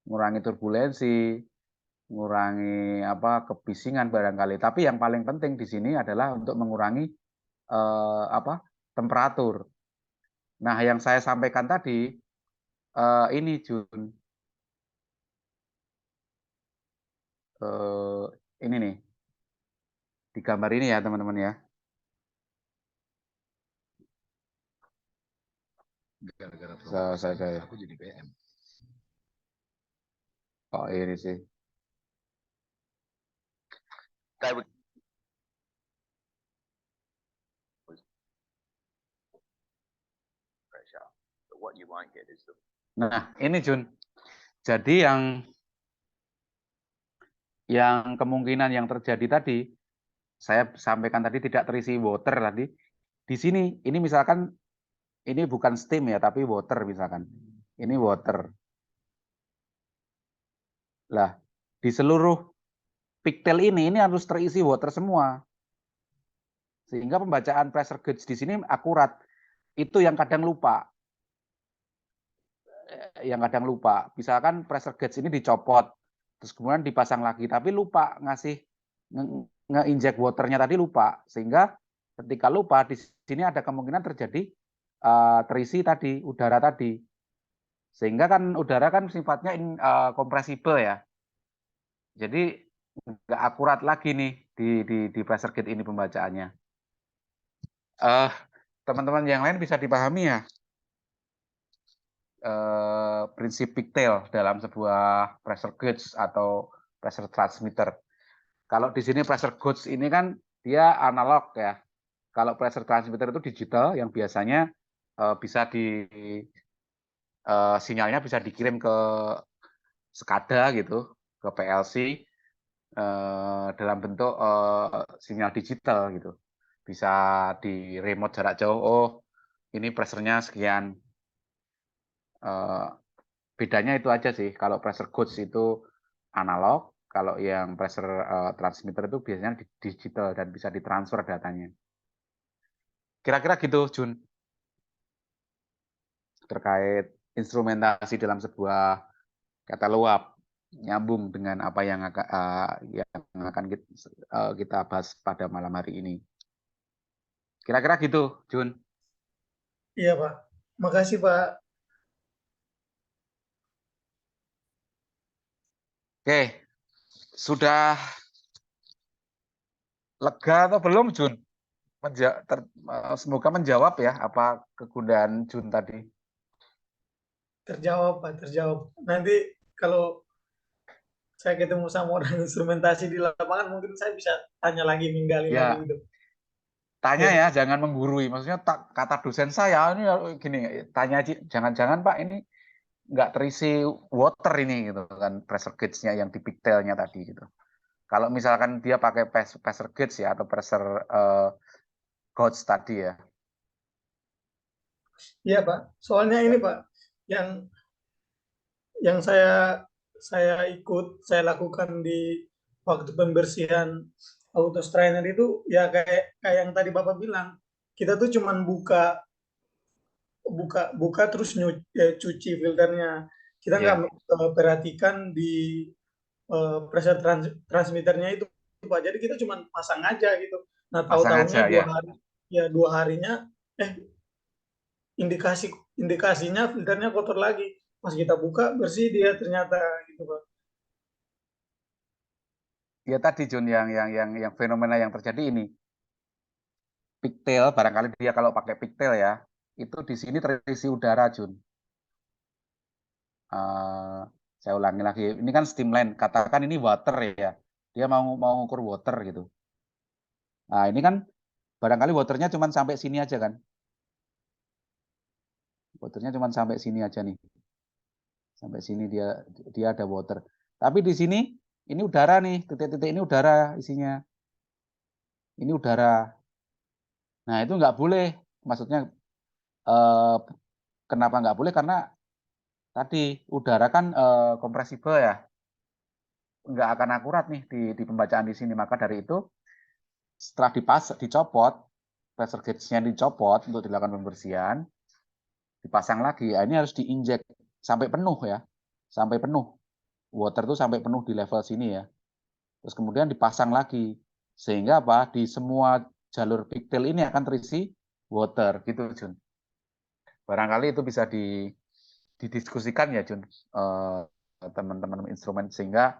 Mengurangi turbulensi, mengurangi apa kebisingan barangkali. Tapi yang paling penting di sini adalah untuk mengurangi apa temperatur. Nah, yang saya sampaikan tadi ini Jun, ini nih di gambar ini ya teman-teman ya. Gara-gara Saya aku jadi PM. oh ini sih. Nah, ini Jun. Jadi yang kemungkinan yang terjadi tadi, saya sampaikan tadi tidak terisi water tadi. Di sini, ini misalkan ini bukan steam ya, tapi water misalkan. Ini water. Lah, di seluruh pigtail ini harus terisi water semua. Sehingga pembacaan pressure gauge di sini akurat. Itu yang kadang lupa. Misalkan pressure gauge ini dicopot, terus kemudian dipasang lagi, tapi lupa ngasih nge-inject waternya tadi lupa, sehingga Ketika lupa, di sini ada kemungkinan terjadi terisi tadi, udara tadi. Sehingga kan udara kan sifatnya kompresibel ya. Jadi nggak akurat lagi nih di pressure gauge ini pembacaannya. Teman-teman yang lain bisa dipahami ya prinsip pigtail dalam sebuah pressure gauge atau pressure transmitter. Kalau di sini pressure gauge ini kan dia analog ya. Kalau pressure transmitter itu digital yang biasanya bisa sinyalnya bisa dikirim ke SCADA gitu, ke PLC dalam bentuk sinyal digital gitu. Bisa di remote jarak jauh, oh ini pressure-nya sekian. Bedanya itu aja sih. Kalau pressure gauge itu analog, kalau yang pressure transmitter itu biasanya digital dan bisa ditransfer datanya. Kira-kira gitu, Jun. Terkait instrumentasi dalam sebuah kata luap nyambung dengan apa yang akan kita bahas pada malam hari ini. Kira-kira gitu, Jun. Iya, Pak. Makasih, Pak. Oke, sudah lega atau belum, Jun? Semoga menjawab ya apa kegundahan Jun tadi. Terjawab, Pak. Terjawab. Nanti kalau saya ketemu sama orang instrumentasi di lapangan, mungkin saya bisa tanya lagi, menggali lagi Ya, gitu. tanya Ya, ya, jangan menggurui. Maksudnya kata dosen saya ini gini, tanya aja, jangan-jangan Pak ini nggak terisi water ini gitu kan, pressure gauge-nya yang di pigtailnya tadi gitu. Kalau misalkan dia pakai pressure gauge ya atau pressure gauge tadi ya. iya, Pak. Soalnya ini, Pak, yang yang saya ikut, saya lakukan di waktu pembersihan auto strainer itu ya kayak kayak yang tadi Bapak bilang, kita tuh cuman buka buka buka terus cuci filternya. Kita nggak Ya, perhatikan di pressure transmitternya itu, Pak. Jadi kita cuma pasang aja gitu. Nah, pasang tahu-taunya aja ya. 2 hari, ya 2 harinya, eh indikasi indikasinya filternya kotor lagi. Pas kita buka bersih dia ternyata gitu, Pak. Ya tadi Jun yang fenomena yang terjadi ini. Pigtail barangkali dia kalau pakai pigtail ya, itu di sini terisi udara Jun. Uh, saya ulangi lagi, ini kan steam line, katakan ini water ya, dia mau ngukur water gitu. Nah ini kan barangkali waternya cuma sampai sini aja kan, waternya cuma sampai sini aja nih, sampai sini dia ada water. Tapi di sini ini udara nih, titik-titik ini udara isinya, ini udara. Nah itu nggak boleh, maksudnya eh, kenapa nggak boleh? Karena tadi udara kan kompresibel ya, nggak akan akurat nih di pembacaan di sini. Maka dari itu setelah dicopot, pressure gauge-nya dicopot untuk dilakukan pembersihan, dipasang lagi. Ya, ini harus diinjek sampai penuh ya, sampai penuh. Water itu sampai penuh di level sini ya. Terus kemudian dipasang lagi. Sehingga apa? Di semua jalur pigtail ini akan terisi water gitu, Jun. Barangkali itu bisa didiskusikan ya, Jun, teman-teman instrumen sehingga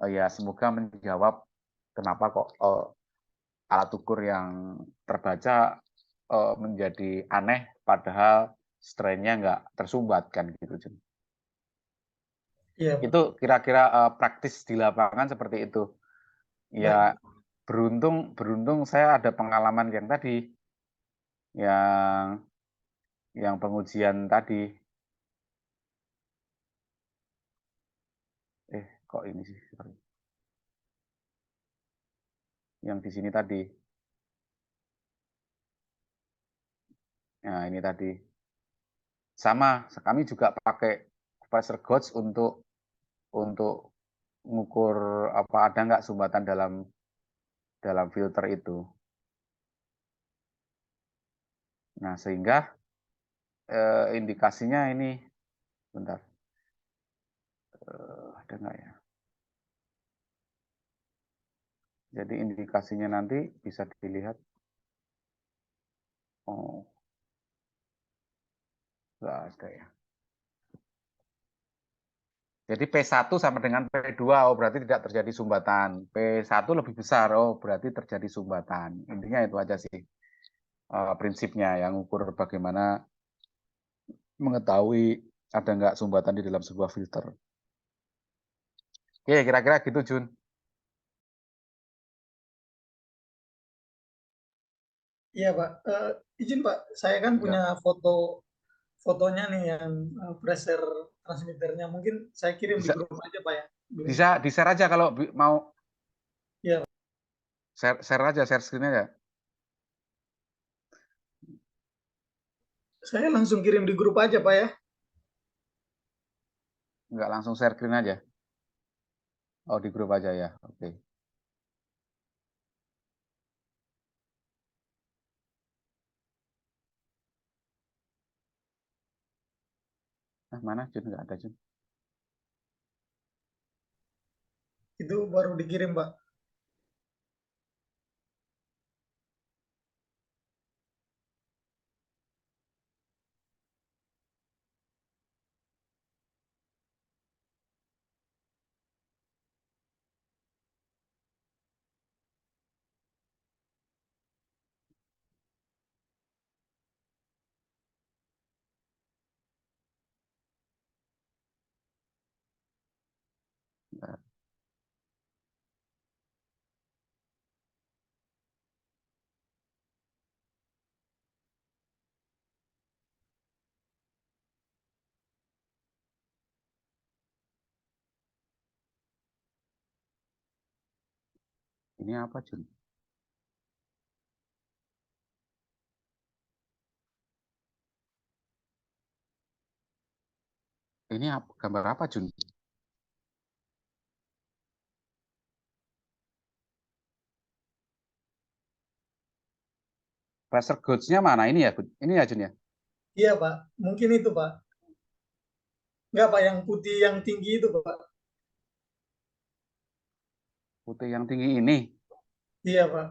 ya semoga menjawab kenapa kok alat ukur yang terbaca menjadi aneh padahal strainnya nggak tersumbat kan gitu Jun. Iya, Pak. Itu kira-kira praktis di lapangan seperti itu. Ya Baik. beruntung saya ada pengalaman yang tadi yang pengujian tadi. Kok ini sih? Sorry. Yang di sini tadi. Nah, ini tadi. Sama, kami juga pakai pressure gauge untuk mengukur apa ada nggak sumbatan dalam filter itu. Nah, sehingga indikasinya ini, bentar, ada nggak ya? Jadi indikasinya nanti bisa dilihat. Oh, nggak ada ya. Jadi P1 sama dengan P2, oh berarti tidak terjadi sumbatan. P1 lebih besar, oh berarti terjadi sumbatan. Intinya itu aja sih prinsipnya yang ukur bagaimana mengetahui ada nggak sumbatan di dalam sebuah filter. Oke, kira-kira gitu, Jun. Iya Pak. Izin Pak, saya kan punya Ya. fotonya nih yang pressure transmitternya. Mungkin saya kirim di Bisa, grup aja Pak ya. bisa di-share aja kalau mau Iya, share aja, share screen aja. saya langsung kirim di grup aja Pak ya. Nggak langsung share screen aja. Oh, di grup aja ya. Oke. Nah, mana Jun? Nggak ada, Jun. Itu baru dikirim Pak. Nggak. Ini apa, Jun? Ini gambar apa, Jun? Pressure gauge-nya mana? Ini ya, ini ya, Jun ya? Iya Pak, mungkin itu Pak. Enggak Pak, yang putih yang tinggi itu Pak. Putih yang tinggi ini. Iya Pak.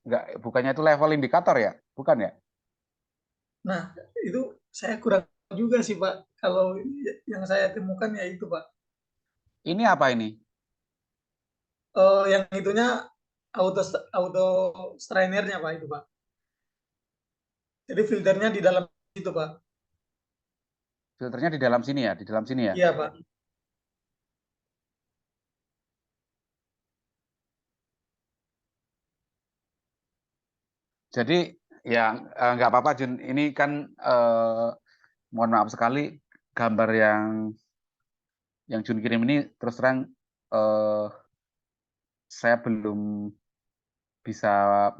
Nggak, bukannya itu level indikator ya? Bukan ya? Nah, itu saya kurang juga sih Pak. Kalau yang saya temukan ya itu Pak. Ini apa ini? Yang itunya auto auto strainernya Pak itu Pak. Jadi filternya di dalam itu Pak. Filternya di dalam sini ya? Di dalam sini ya? Iya Pak. Jadi ya nggak apa-apa, Jun. Ini kan mohon maaf sekali gambar yang Jun kirim ini terus terang eh, saya belum bisa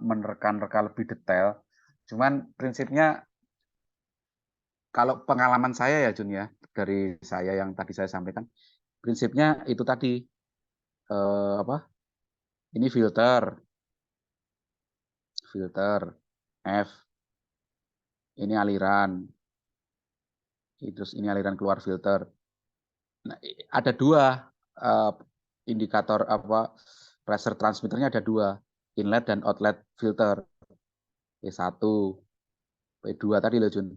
menerka-nerka lebih detail. Cuman prinsipnya kalau pengalaman saya ya Jun ya, dari saya yang tadi saya sampaikan, prinsipnya itu tadi apa? Ini filter, filter F, ini aliran, terus ini aliran keluar filter. Nah, ada dua uh, indikator apa pressure transmitternya ada dua, inlet dan outlet filter. P1, P2 tadi loh Jun.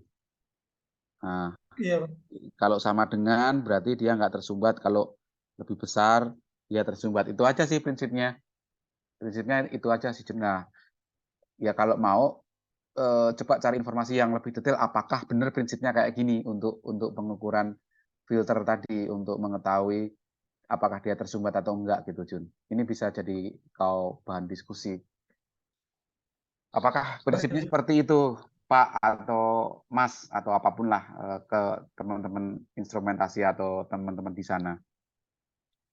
Nah, Iya Pak. kalau sama dengan berarti dia nggak tersumbat, kalau lebih besar dia tersumbat. Itu aja sih prinsipnya. Prinsipnya itu aja sih Jun. Nah, ya kalau mau coba cari informasi yang lebih detail apakah benar prinsipnya kayak gini untuk pengukuran filter tadi untuk mengetahui apakah dia tersumbat atau enggak gitu Jun. Ini bisa jadi kau bahan diskusi. Apakah prinsipnya Baik. seperti itu Pak atau Mas atau apapun lah ke teman-teman instrumentasi atau teman-teman di sana.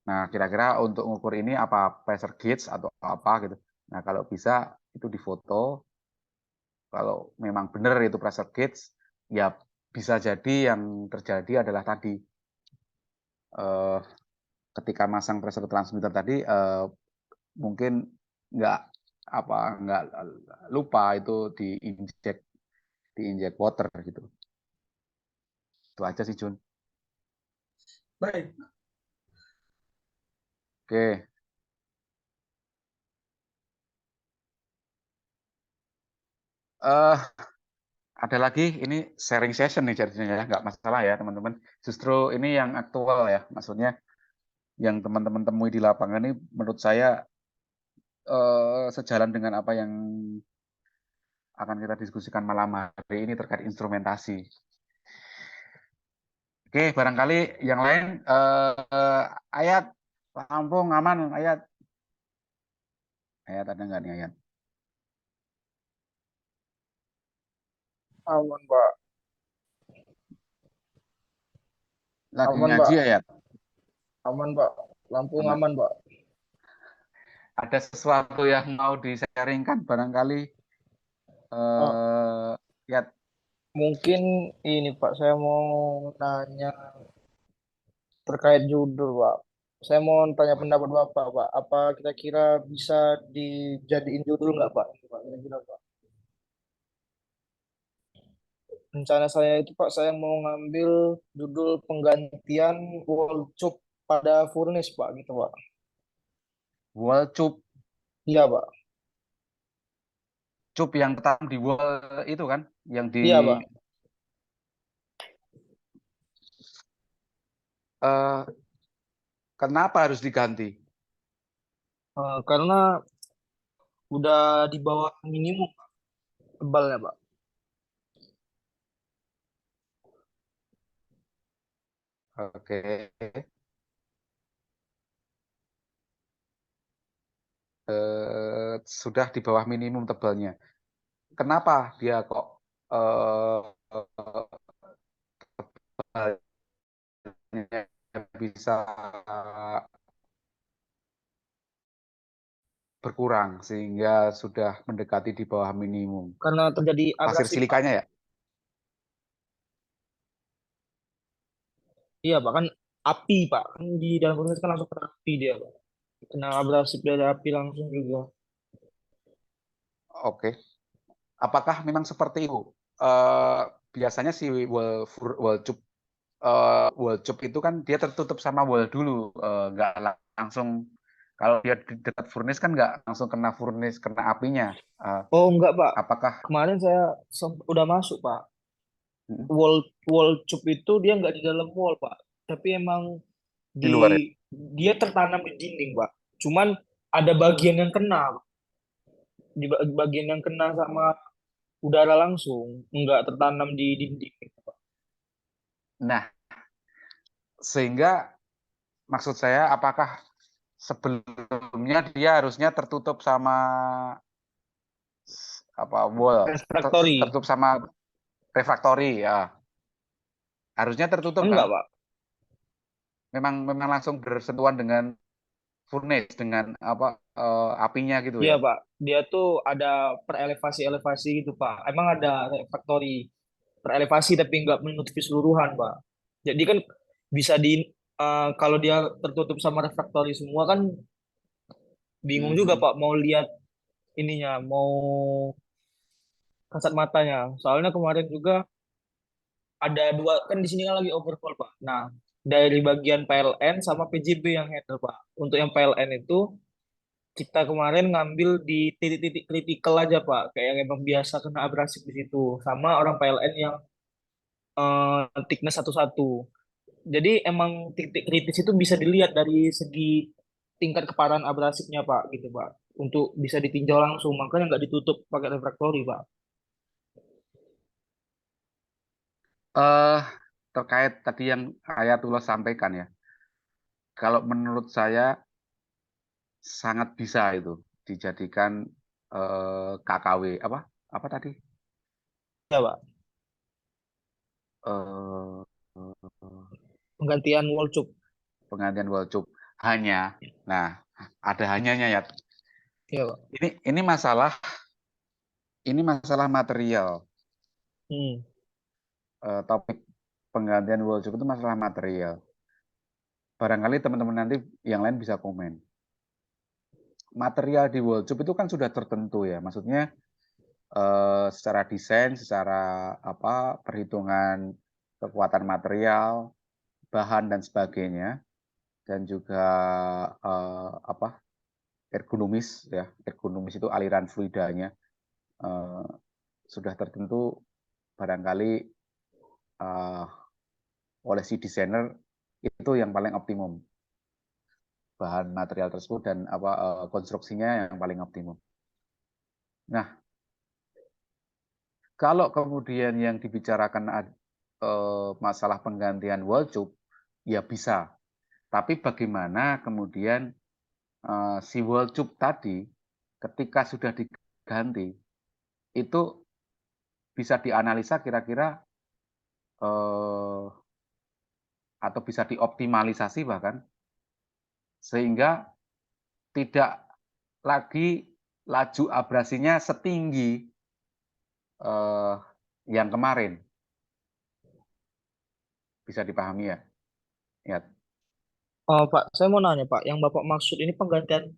Nah, kira-kira untuk mengukur ini apa pressure gauge atau apa gitu. Nah, kalau bisa itu difoto. Kalau memang benar itu pressure gauge, ya bisa jadi yang terjadi adalah tadi eh, ketika masang pressure transmitter tadi mungkin nggak nggak lupa itu diinjek water gitu. Itu aja sih Jun. Baik. Oke. Eh, ada lagi, ini sharing session nih jadinya ya, nggak masalah ya teman-teman. Justru ini yang aktual ya, maksudnya yang teman-teman temui di lapangan ini menurut saya sejalan dengan apa yang akan kita diskusikan malam hari ini terkait instrumentasi. Oke, barangkali yang lain, Ayat, Lampung aman, Ayat. Ayat ada nggak nih Ayat? Aman, Pak. Lagi Aman, ngaji Pak. Ayat? Aman, Pak. Lampung Aman. aman, Pak. Ada sesuatu yang mau di-sharingkan barangkali? Ayat. Mungkin ini, Pak, saya mau nanya terkait judul, Pak. Saya mau tanya pendapat Bapak, Pak. Apa kira-kira bisa dijadiin judul nggak, Pak? Pak, kira-kira, Pak. Rencana saya itu, Pak, saya mau ngambil judul penggantian wall cup pada furnace, Pak, gitu, Pak. Wall cup, Iya, Pak. cup yang tertanam di wall itu kan, yang di Iya, Pak. kenapa harus diganti? Karena udah di bawah minimum, Pak, tebalnya, Pak. Oke. Sudah di bawah minimum tebalnya. Kenapa dia kok tebalnya bisa berkurang sehingga sudah mendekati di bawah minimum? Karena terjadi Pasir abrasi, Pak. silikanya ya? Iya, Pak, kan api, Pak. Kan di dalam proses kan langsung kena api dia, Pak. Kena abrasi dari api langsung juga. Oke. Apakah memang seperti itu? Biasanya si wall cup itu kan dia tertutup sama wall dulu, nggak langsung, kalau dia di dekat furnace kan nggak langsung kena furnace, kena apinya. Eh, Oh, enggak, Pak. apakah Kemarin saya udah masuk, Pak. hmm, Wall cup itu dia nggak di dalam wall, Pak. Tapi emang di di luar ya? dia tertanam di dinding, Pak. Cuman ada bagian yang kena, Pak. Di bagian yang kena sama udara langsung, nggak tertanam di dinding, Pak. Nah, sehingga maksud saya, apakah sebelumnya dia harusnya tertutup sama apa wall, Refractory. tertutup sama refractory ya? Harusnya tertutup Enggak, kan? Pak. Memang langsung bersentuhan dengan furnace, dengan apa, apinya gitu Iya, ya? Pak. Dia tuh ada perelevasi-elevasi gitu, Pak. Emang ada refractory perelevasi tapi nggak menutupi keseluruhan, Pak. Jadi kan bisa kalau dia tertutup sama refractory semua kan bingung juga, Mhm. Pak, mau lihat ininya, mau kasat matanya. Soalnya kemarin juga ada dua, kan di sini kan lagi overhaul, Pak. Nah, dari bagian PLN sama PJB yang handle, Pak. Untuk yang PLN itu kita kemarin ngambil di titik-titik kritikal aja, Pak, kayak yang emang biasa kena abrasi di situ, sama orang PLN yang thickness satu-satu. Jadi emang titik kritis itu bisa dilihat dari segi tingkat keparahan abrasifnya, Pak, gitu, Pak, untuk bisa ditinjau langsung, makanya nggak ditutup pakai refraktori, Pak. eh Terkait tadi yang Ayatullah sampaikan ya, kalau menurut saya sangat bisa itu dijadikan KKW, apa tadi, Ya, Pak, eh, penggantian wall cup. penggantian wall cup. Hanya, nah, ada hanyanya ya. Ya, Pak. Ini masalah material. Hmm. Topik penggantian wall cup itu masalah material. Barangkali teman-teman nanti yang lain bisa komen. Material di wall cup itu kan sudah tertentu ya, maksudnya secara desain, secara apa, perhitungan kekuatan material, bahan dan sebagainya, dan juga apa, ergonomis ya, ergonomis itu aliran fluidanya, sudah tertentu barangkali oleh si desainer itu yang paling optimum, bahan material tersebut dan konstruksinya yang paling optimum. Nah, kalau kemudian yang dibicarakan masalah penggantian wall tube, ya bisa. Tapi bagaimana kemudian si wall tube tadi ketika sudah diganti itu bisa dianalisa kira-kira atau bisa dioptimalisasi bahkan sehingga tidak lagi laju abrasinya setinggi yang kemarin. Bisa dipahami ya? Ya. Pak, saya mau nanya Pak, yang Bapak maksud ini penggantian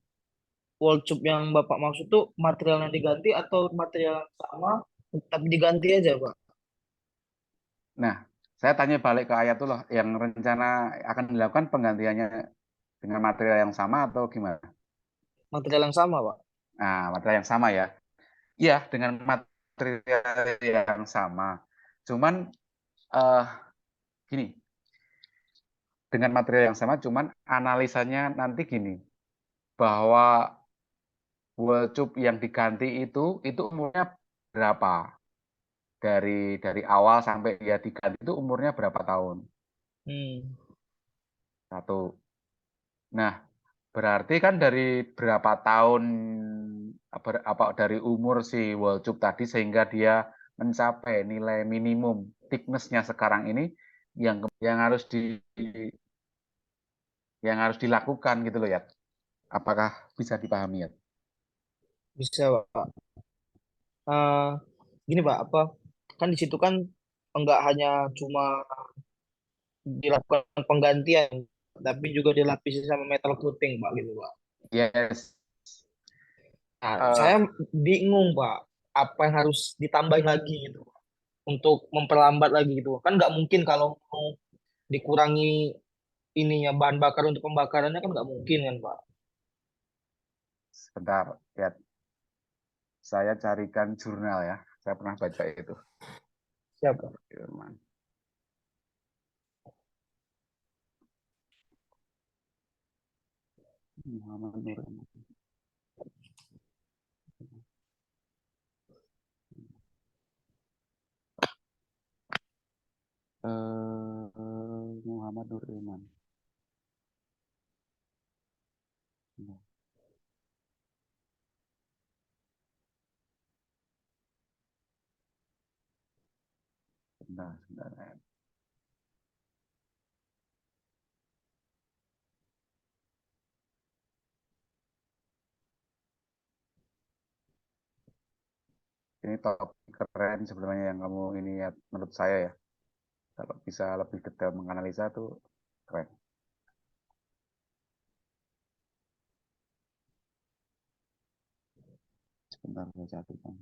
wall tube yang Bapak maksud tuh material yang diganti atau material yang sama tapi diganti aja Pak? Nah, saya tanya balik ke Ayatullah, yang rencana akan dilakukan penggantiannya dengan material yang sama atau gimana? Material yang sama Pak? Nah, material yang sama ya. Iya, dengan material yang sama. Cuman gini, dengan material yang sama, cuman analisanya nanti gini, bahwa wall tube yang diganti itu umurnya berapa? Dari awal sampai dia diganti itu umurnya berapa tahun? Hmm. Satu. Nah, berarti kan dari berapa tahun dari umur si wall tube tadi sehingga dia mencapai nilai minimum thickness-nya sekarang ini yang harus dilakukan gitu loh ya. Apakah bisa dipahami ya? Bisa Pak. Eh, Gini Pak, apa kan di situ kan enggak hanya cuma dilakukan penggantian, tapi juga dilapisi sama metal coating Pak gitu Pak. Yes. Nah, saya Eh, bingung Pak, apa yang harus ditambahin lagi gitu Pak, untuk memperlambat lagi gitu. Kan nggak mungkin kalau mau dikurangi ininya bahan bakar untuk pembakarannya kan nggak mungkin kan Pak. Sebentar, ya. Saya carikan jurnal ya. Saya pernah baca itu. Siapa? Firman. Muhammad Nur. Muhammad Nur Iman. Sebentar, sebentar. Ini topik keren sebenarnya yang kamu ini ya, menurut saya ya. Kalau bisa lebih detail menganalisa tuh keren. Sebentar saya catatkan.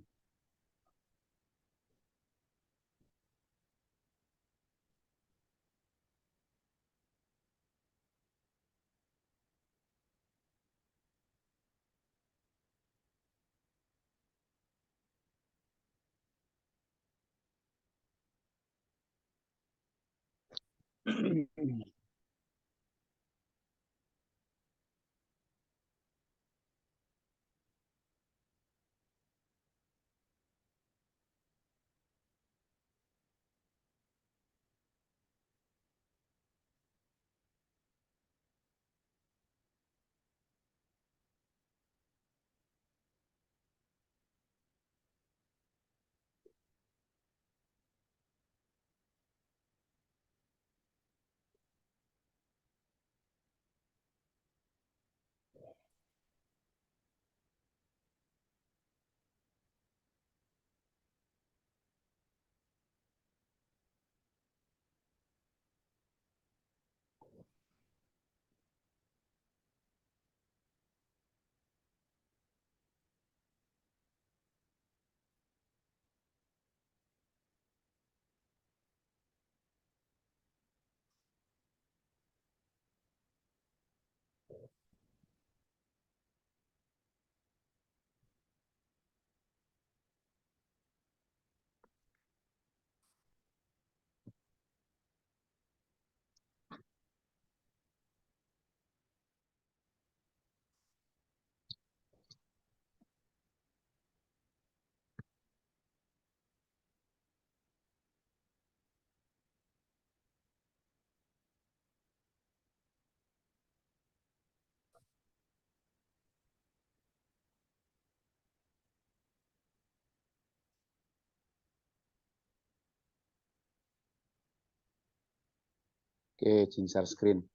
Oke, izin share screen.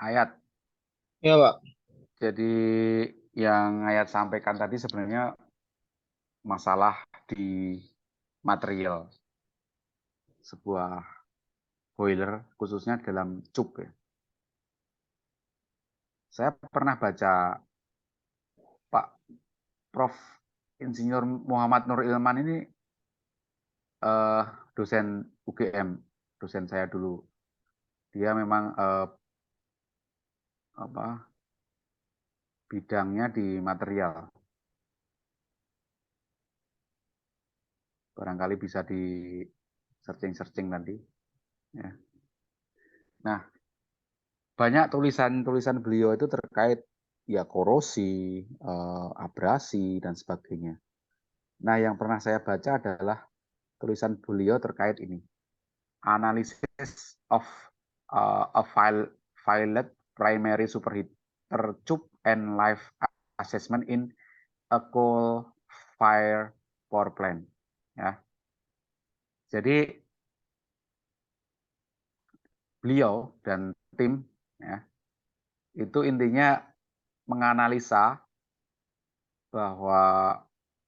Ayat. Ya, Pak. Jadi yang Ayat sampaikan tadi sebenarnya masalah di material sebuah boiler, khususnya dalam cup ya. Saya pernah baca Pak Prof. Insinyur Muhammad Nur Ilman ini dosen UGM, dosen saya dulu. Dia memang bidangnya di material. Barangkali bisa di searching nanti. Ya. Nah, banyak tulisan-tulisan beliau itu terkait ya korosi, abrasi dan sebagainya. Nah, yang pernah saya baca adalah tulisan beliau terkait ini. Analysis of a violet primary superheater tube and life assessment in a coal fire power plant. Ya. Jadi beliau dan tim ya, itu intinya menganalisa bahwa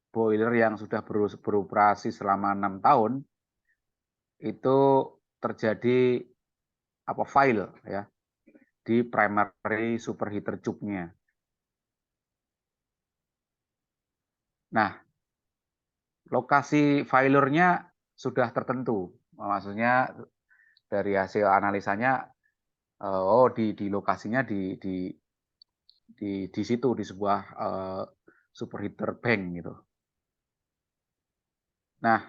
boiler yang sudah beroperasi selama 6 tahun itu terjadi fail ya di primary superheater tube-nya. Nah, lokasi failure-nya sudah tertentu. Maksudnya dari hasil analisanya di lokasinya di situ di sebuah superheater bank gitu. Nah,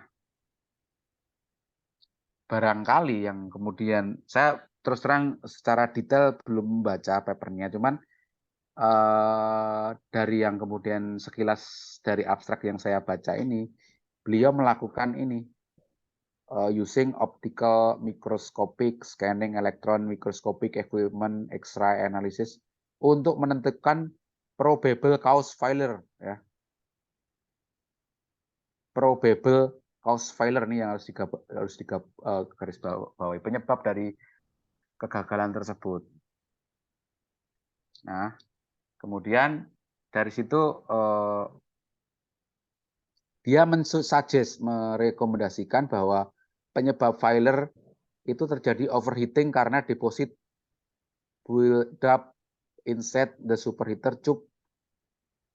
barangkali yang kemudian saya terus terang secara detail belum membaca papernya, cuman dari yang kemudian sekilas dari abstrak yang saya baca ini, beliau melakukan ini using optical microscopic scanning electron microscopic equipment X-ray analysis untuk menentukan probable cause failure ya. Probable cause failure nih yang harus garis bawahi penyebab dari kegagalan tersebut. Nah, kemudian dari situ dia merekomendasikan bahwa penyebab failure itu terjadi overheating karena deposit build up inside the superheater tube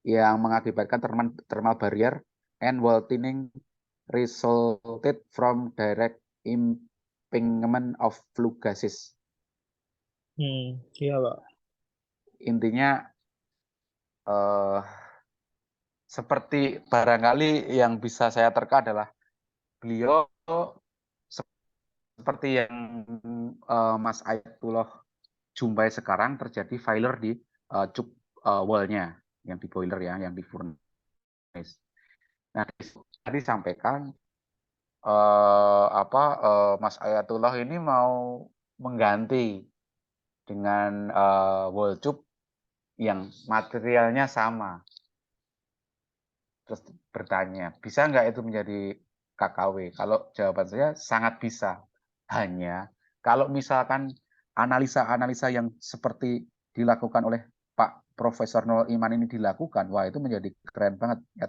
yang mengakibatkan thermal barrier and wilting resulted from direct impingement of flue gases. Iya, Pak. Intinya seperti barangkali yang bisa saya terka adalah beliau seperti yang Mas Ayatullah jumpai sekarang terjadi failure di cup wall-nya yang di boiler ya, yang di furnace. Nah, tadi sampaikan Mas Ayatullah ini mau mengganti dengan wall tube yang materialnya sama. Terus bertanya, bisa nggak itu menjadi KKW? Kalau jawaban saya sangat bisa. Hanya kalau misalkan analisa-analisa yang seperti dilakukan oleh Pak Profesor Nur Iman ini dilakukan, wah itu menjadi keren banget. Ya.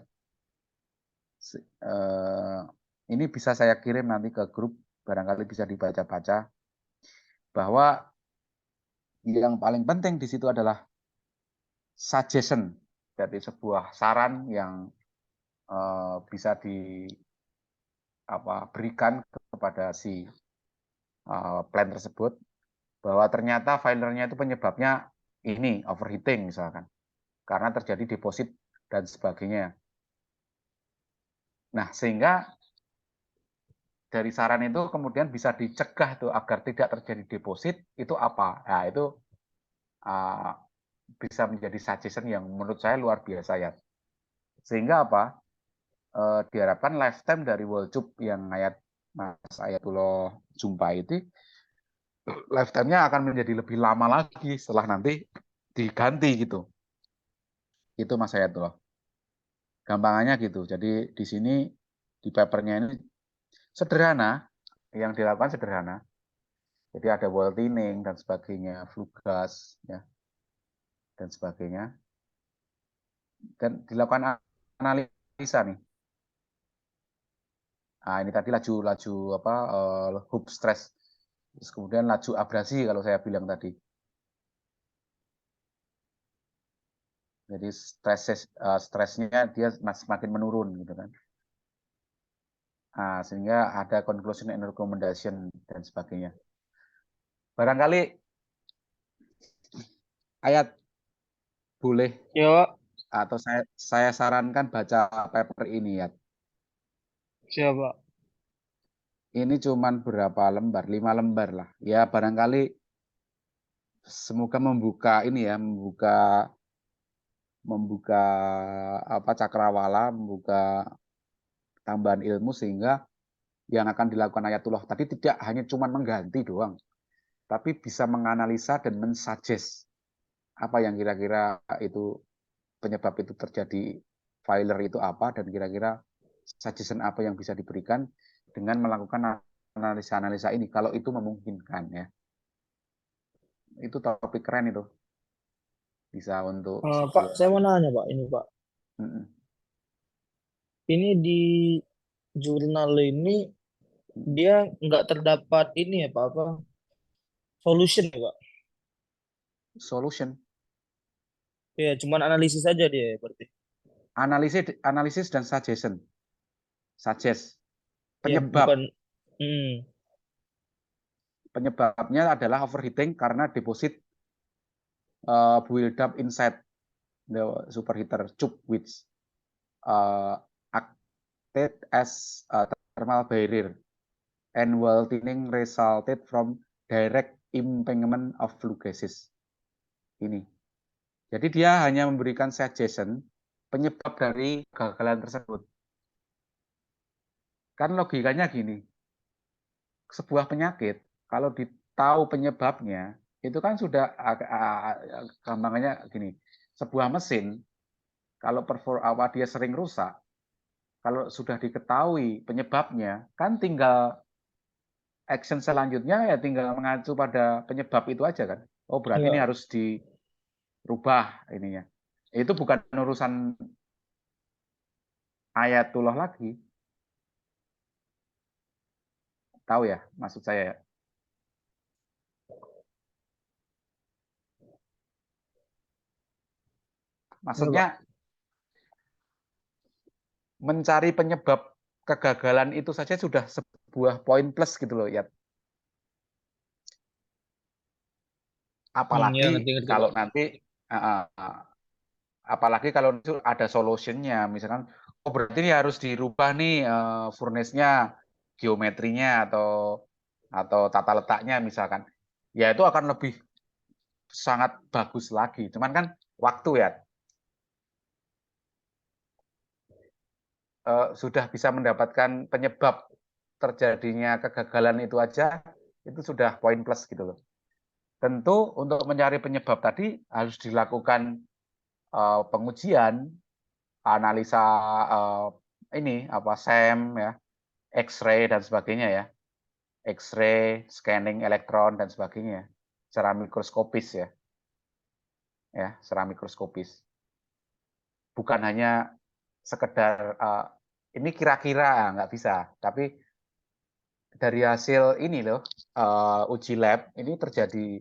Ini bisa saya kirim nanti ke grup, barangkali bisa dibaca-baca, bahwa yang paling penting di situ adalah suggestion, jadi sebuah saran yang bisa berikan kepada si plan tersebut, bahwa ternyata failure-nya itu penyebabnya ini overheating misalkan, karena terjadi deposit dan sebagainya. Nah, sehingga dari saran itu kemudian bisa dicegah tuh agar tidak terjadi deposit itu apa? Nah, itu bisa menjadi suggestion yang menurut saya luar biasa ya. Sehingga apa? Diharapkan lifetime dari wall tube yang Mas Ayatullah jumpai itu lifetime-nya akan menjadi lebih lama lagi setelah nanti diganti gitu. Itu Mas Ayatullah. Gampangannya gitu. Jadi di sini di papernya ini sederhana, yang dilakukan sederhana. Jadi ada wall thinning dan sebagainya, flue gas ya dan sebagainya. Dan dilakukan analisa nih. Nah, ini tadi laju apa hub stress. Terus kemudian laju abrasi kalau saya bilang tadi. Jadi stresnya dia semakin menurun gitu kan. Nah, sehingga ada conclusion and recommendation dan sebagainya. Barangkali Ayat boleh Ya, Pak. atau saya sarankan baca paper ini ya. Siapa? Ini cuman berapa lembar? 5 lembar lah. Ya barangkali semoga membuka ini ya, membuka apa cakrawala, membuka tambahan ilmu sehingga yang akan dilakukan Ayatullah tadi tidak hanya cuma mengganti doang, tapi bisa menganalisa dan mensuggest apa yang kira-kira itu penyebab itu terjadi failure itu apa dan kira-kira suggestion apa yang bisa diberikan dengan melakukan analisa-analisa ini kalau itu memungkinkan ya. Itu topik keren itu. Bisa untuk Pak, saya mau nanya, Pak. Ini, Pak. Ini di jurnal ini dia nggak terdapat ini ya, Pak, apa? Solution ya, Pak. solution. Ya, cuman analisis saja dia berarti. Analisis dan suggestion. Suggest. Ya, Penyebab. bukan. Penyebabnya adalah overheating karena deposit build up inside the superheater tube which acted as a thermal barrier and wall thinning resulted from direct impingement of flue gases. Ini. Jadi dia hanya memberikan suggestion penyebab dari kegagalan tersebut. Kan logikanya gini, sebuah penyakit kalau ditahu penyebabnya itu kan sudah gampangnya gini, sebuah mesin kalau dia sering rusak, kalau sudah diketahui penyebabnya kan tinggal action selanjutnya ya tinggal mengacu pada penyebab itu aja kan. Oh berarti ini Ya. harus dirubah ininya. Itu bukan urusan Ayatullah lagi. Tahu ya maksud saya ya. Maksudnya mencari penyebab kegagalan itu saja sudah sebuah poin plus gitu loh ya. Apalagi Ya, ngerti, kalau Pak. nanti apalagi kalau itu ada solutionnya, misalkan oh berarti ini harus dirubah nih furnace-nya, geometrinya atau tata letaknya misalkan, ya itu akan lebih sangat bagus lagi. Cuman kan waktu ya sudah bisa mendapatkan penyebab terjadinya kegagalan itu aja, itu sudah poin plus gitu loh. Tentu untuk mencari penyebab tadi harus dilakukan pengujian, analisa ini apa SEM ya, X-ray dan sebagainya ya, X-ray, scanning elektron dan sebagainya, secara mikroskopis ya secara mikroskopis. Bukan hanya sekedar ini kira-kira nggak bisa, tapi dari hasil ini loh uji lab ini terjadi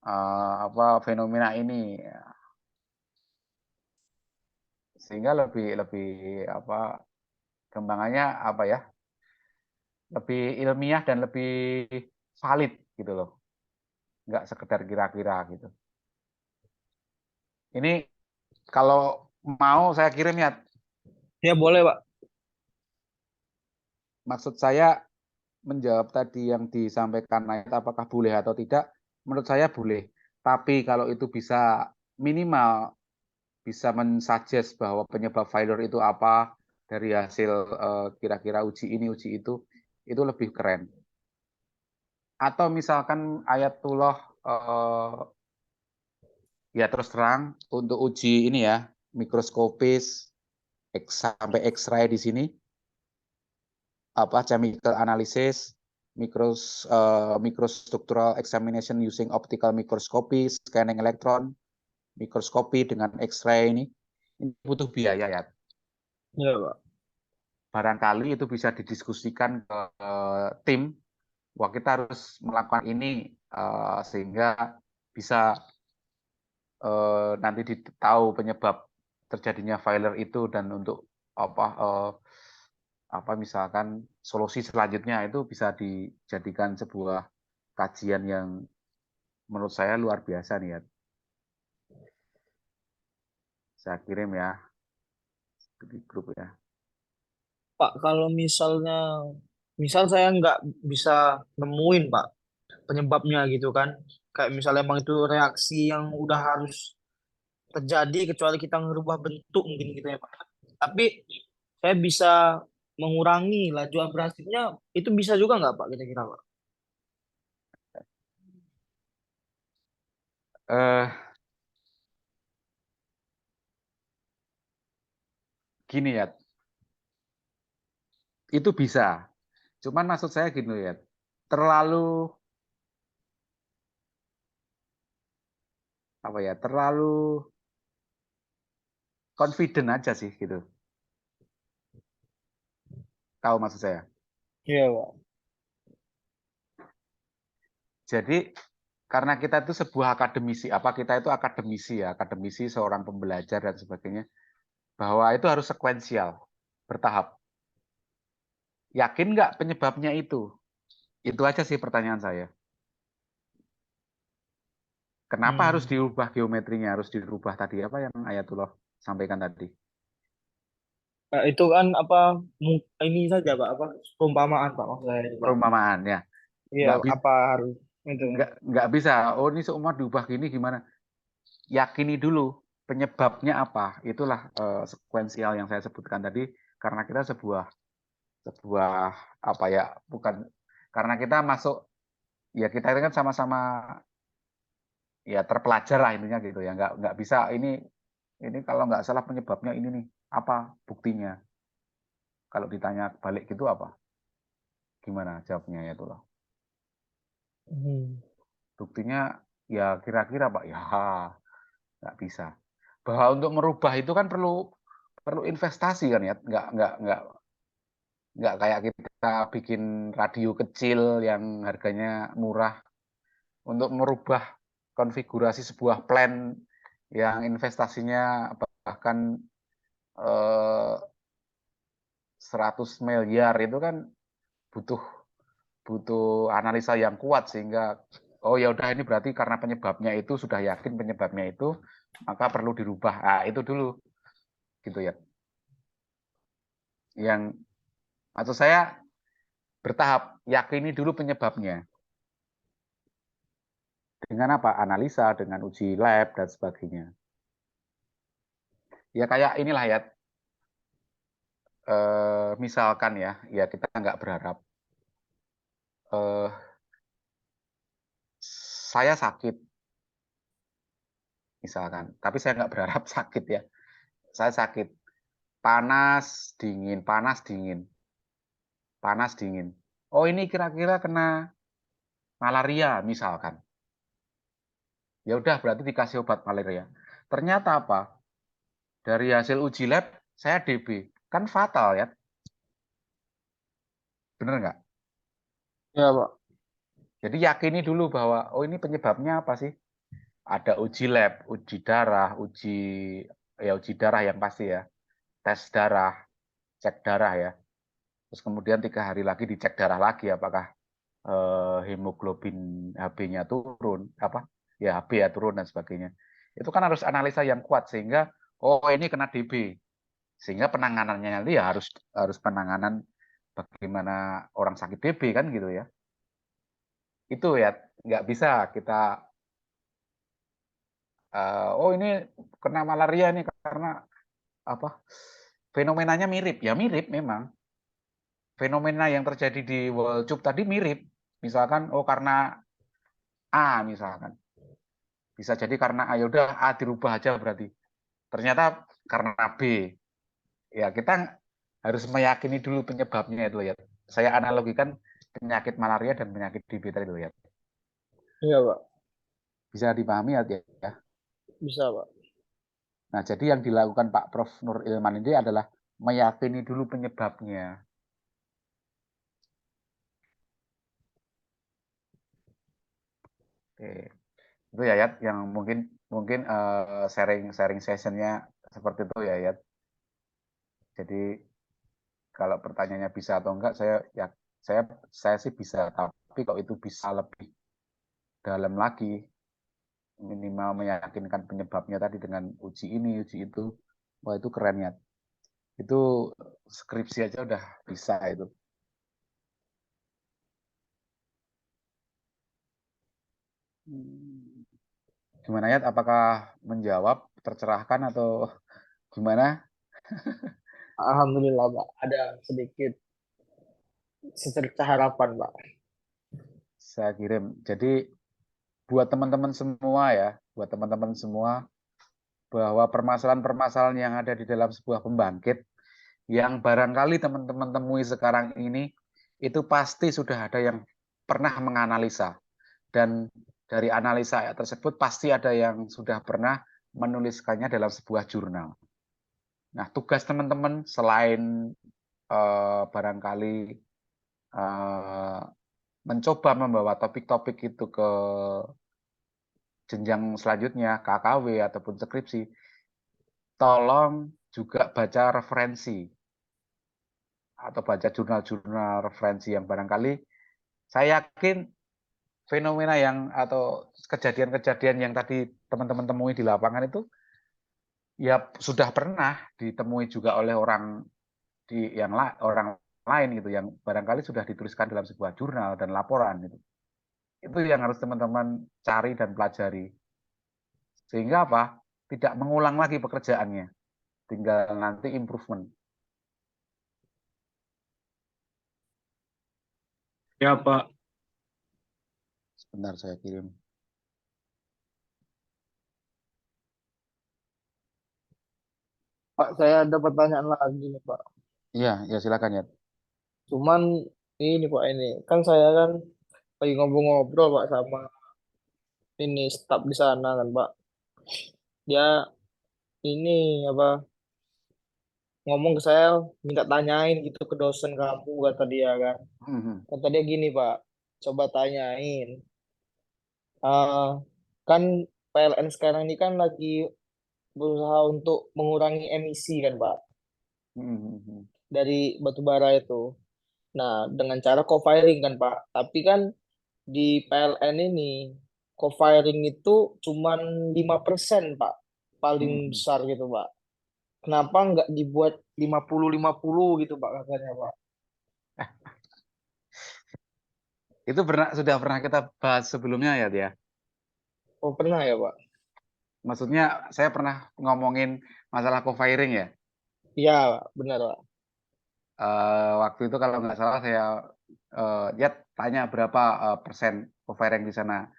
apa fenomena ini sehingga lebih apa kembangannya apa ya lebih ilmiah dan lebih valid gitu loh, nggak sekedar kira-kira gitu. Ini kalau mau saya kirim ya. Ya, boleh, Pak. Maksud saya menjawab tadi yang disampaikan Ayat apakah boleh atau tidak, menurut saya boleh. Tapi kalau itu bisa minimal bisa mensuggest bahwa penyebab failure itu apa dari hasil kira-kira uji ini uji itu lebih keren. Atau misalkan Ayatullah ya terus terang untuk uji ini ya mikroskopis sampai X-ray di sini, chemical analysis, microstructural examination using optical microscopy, scanning electron, mikroskopi dengan X-ray ini butuh biaya ya. Iya, Pak. Barangkali itu bisa didiskusikan ke tim, wah kita harus melakukan ini sehingga bisa nanti tahu penyebab terjadinya failure itu, dan untuk misalkan solusi selanjutnya itu bisa dijadikan sebuah kajian yang menurut saya luar biasa nih ya. Saya kirim ya di grup ya. Pak, kalau misal saya nggak bisa nemuin Pak penyebabnya gitu kan, kayak misalnya emang itu reaksi yang udah harus terjadi kecuali kita ngerubah bentuk mungkin gitu ya Pak. Tapi saya bisa mengurangi laju abrasifnya, itu bisa juga nggak Pak kira-kira Pak? Eh, Gini ya, itu bisa. Cuman maksud saya gini ya, terlalu terlalu confident aja sih gitu. Tahu maksud saya? Iya Pak. Jadi karena kita itu sebuah akademisi, kita itu akademisi ya, akademisi, seorang pembelajar dan sebagainya, bahwa itu harus sekuensial, bertahap. Yakin nggak penyebabnya itu? Itu aja sih pertanyaan saya. Kenapa harus diubah geometrinya, harus dirubah tadi apa yang Ayatullah sampaikan tadi? Nah, itu kan ini saja Pak, perumpamaan Pak maksud saya itu, Pak. Perumpamaan ya. Iya, Nggak bisa, apa harus itu. nggak bisa. Oh ini seumur diubah gini gimana? Yakini dulu penyebabnya apa. Itulah sekuensial yang saya sebutkan tadi, karena kita sebuah bukan karena kita masuk, ya kita kan sama-sama ya terpelajar lah intinya gitu ya, nggak bisa ini kalau nggak salah penyebabnya ini nih, apa buktinya, kalau ditanya balik gitu apa, gimana jawabnya ya tuh, Hmm. buktinya ya kira-kira Pak ya nggak bisa, bahwa untuk merubah itu kan perlu investasi kan ya, nggak kayak kita bikin radio kecil yang harganya murah. Untuk merubah konfigurasi sebuah plan yang investasinya bahkan 100 miliar itu kan butuh butuh analisa yang kuat, sehingga oh ya udah ini berarti karena penyebabnya itu, sudah yakin penyebabnya itu, maka perlu dirubah. Nah, itu dulu gitu ya. Yang maksud saya bertahap, yakini dulu penyebabnya. Dengan apa? Analisa, dengan uji lab dan sebagainya. Ya kayak inilah ya, misalkan ya kita nggak berharap saya sakit misalkan, tapi saya nggak berharap sakit ya. Saya sakit, panas dingin, panas dingin, panas dingin. Oh ini kira-kira kena malaria misalkan. Ya udah berarti dikasih obat malaria. Ternyata apa? Dari hasil uji lab saya DB, kan fatal ya. Bener nggak? Ya Pak. Jadi yakini dulu bahwa oh ini penyebabnya apa sih? Ada uji lab, uji darah, uji darah yang pasti ya. Tes darah, cek darah ya. Terus kemudian 3 hari lagi dicek darah lagi apakah hemoglobin HB-nya turun, HB ya turun dan sebagainya. Itu kan harus analisa yang kuat sehingga oh ini kena DB. Sehingga penanganannya nanti ya harus penanganan bagaimana orang sakit DB kan gitu ya. Itu ya nggak bisa kita oh ini kena malaria nih karena fenomenanya mirip, ya mirip memang. Fenomena yang terjadi di World Cup tadi mirip. Misalkan oh karena A misalkan. Bisa jadi karena A, ya udah A dirubah aja berarti. Ternyata karena B. ya kita harus meyakini dulu penyebabnya itu ya. Saya analogikan penyakit malaria dan penyakit DBT itu ya. Iya, Pak. Bisa dipahami ya? Bisa, Pak. Nah, jadi yang dilakukan Pak Prof. Nur Ilman ini adalah meyakini dulu penyebabnya. Oke. Itu ya Yat, yang mungkin mungkin sharing sessionnya seperti itu ya Yat. Jadi kalau pertanyaannya bisa atau enggak, saya sih bisa, tapi kalau itu bisa lebih dalam lagi, minimal meyakinkan penyebabnya tadi dengan uji ini, uji itu, wah itu keren ya. Itu skripsi aja udah bisa itu. Gimana ya? Apakah menjawab, tercerahkan atau gimana? Alhamdulillah, Pak. Ada sedikit secerca harapan, Pak. Saya kirim. Jadi buat teman-teman semua ya, buat teman-teman semua, bahwa permasalahan-permasalahan yang ada di dalam sebuah pembangkit yang barangkali teman-teman temui sekarang ini, itu pasti sudah ada yang pernah menganalisa. Dan dari analisa tersebut pasti ada yang sudah pernah menuliskannya dalam sebuah jurnal. Nah, tugas teman-teman selain barangkali mencoba membawa topik-topik itu ke jenjang selanjutnya, KKW ataupun skripsi, tolong juga baca referensi atau baca jurnal-jurnal referensi yang barangkali saya yakin fenomena yang atau kejadian-kejadian yang tadi teman-teman temui di lapangan itu ya sudah pernah ditemui juga oleh orang orang lain gitu yang barangkali sudah dituliskan dalam sebuah jurnal dan laporan gitu. Itu yang harus teman-teman cari dan pelajari. Sehingga apa? Tidak mengulang lagi pekerjaannya. Tinggal nanti improvement. Ya, Pak. Sebentar saya kirim. Pak, saya ada pertanyaan lagi nih, Pak. Iya, ya silakan ya. Cuman ini, Pak, ini. Kan saya kan lagi ngobrol-ngobrol, Pak, sama ini staf di sana kan, Pak. Dia ini apa ngomong ke saya minta tanyain gitu ke dosen kamu kata dia kan. Mhm. Kata dia gini, Pak. Coba tanyain. eh kan PLN sekarang ini kan lagi berusaha untuk mengurangi emisi kan, Pak, Mhm. dari batu bara itu. Nah, dengan cara co-firing kan, Pak. Tapi kan di PLN ini co-firing itu cuman 5%, Pak. Paling Mhm. besar gitu, Pak. Kenapa nggak dibuat 50-50 gitu, Pak, katanya, Pak. Itu sudah pernah kita bahas sebelumnya ya, dia. Oh, pernah ya, Pak? Maksudnya saya pernah ngomongin masalah co-firing ya. Iya, Pak. Benar, Pak. Waktu itu kalau nggak salah saya ya tanya berapa persen co-firing di sana,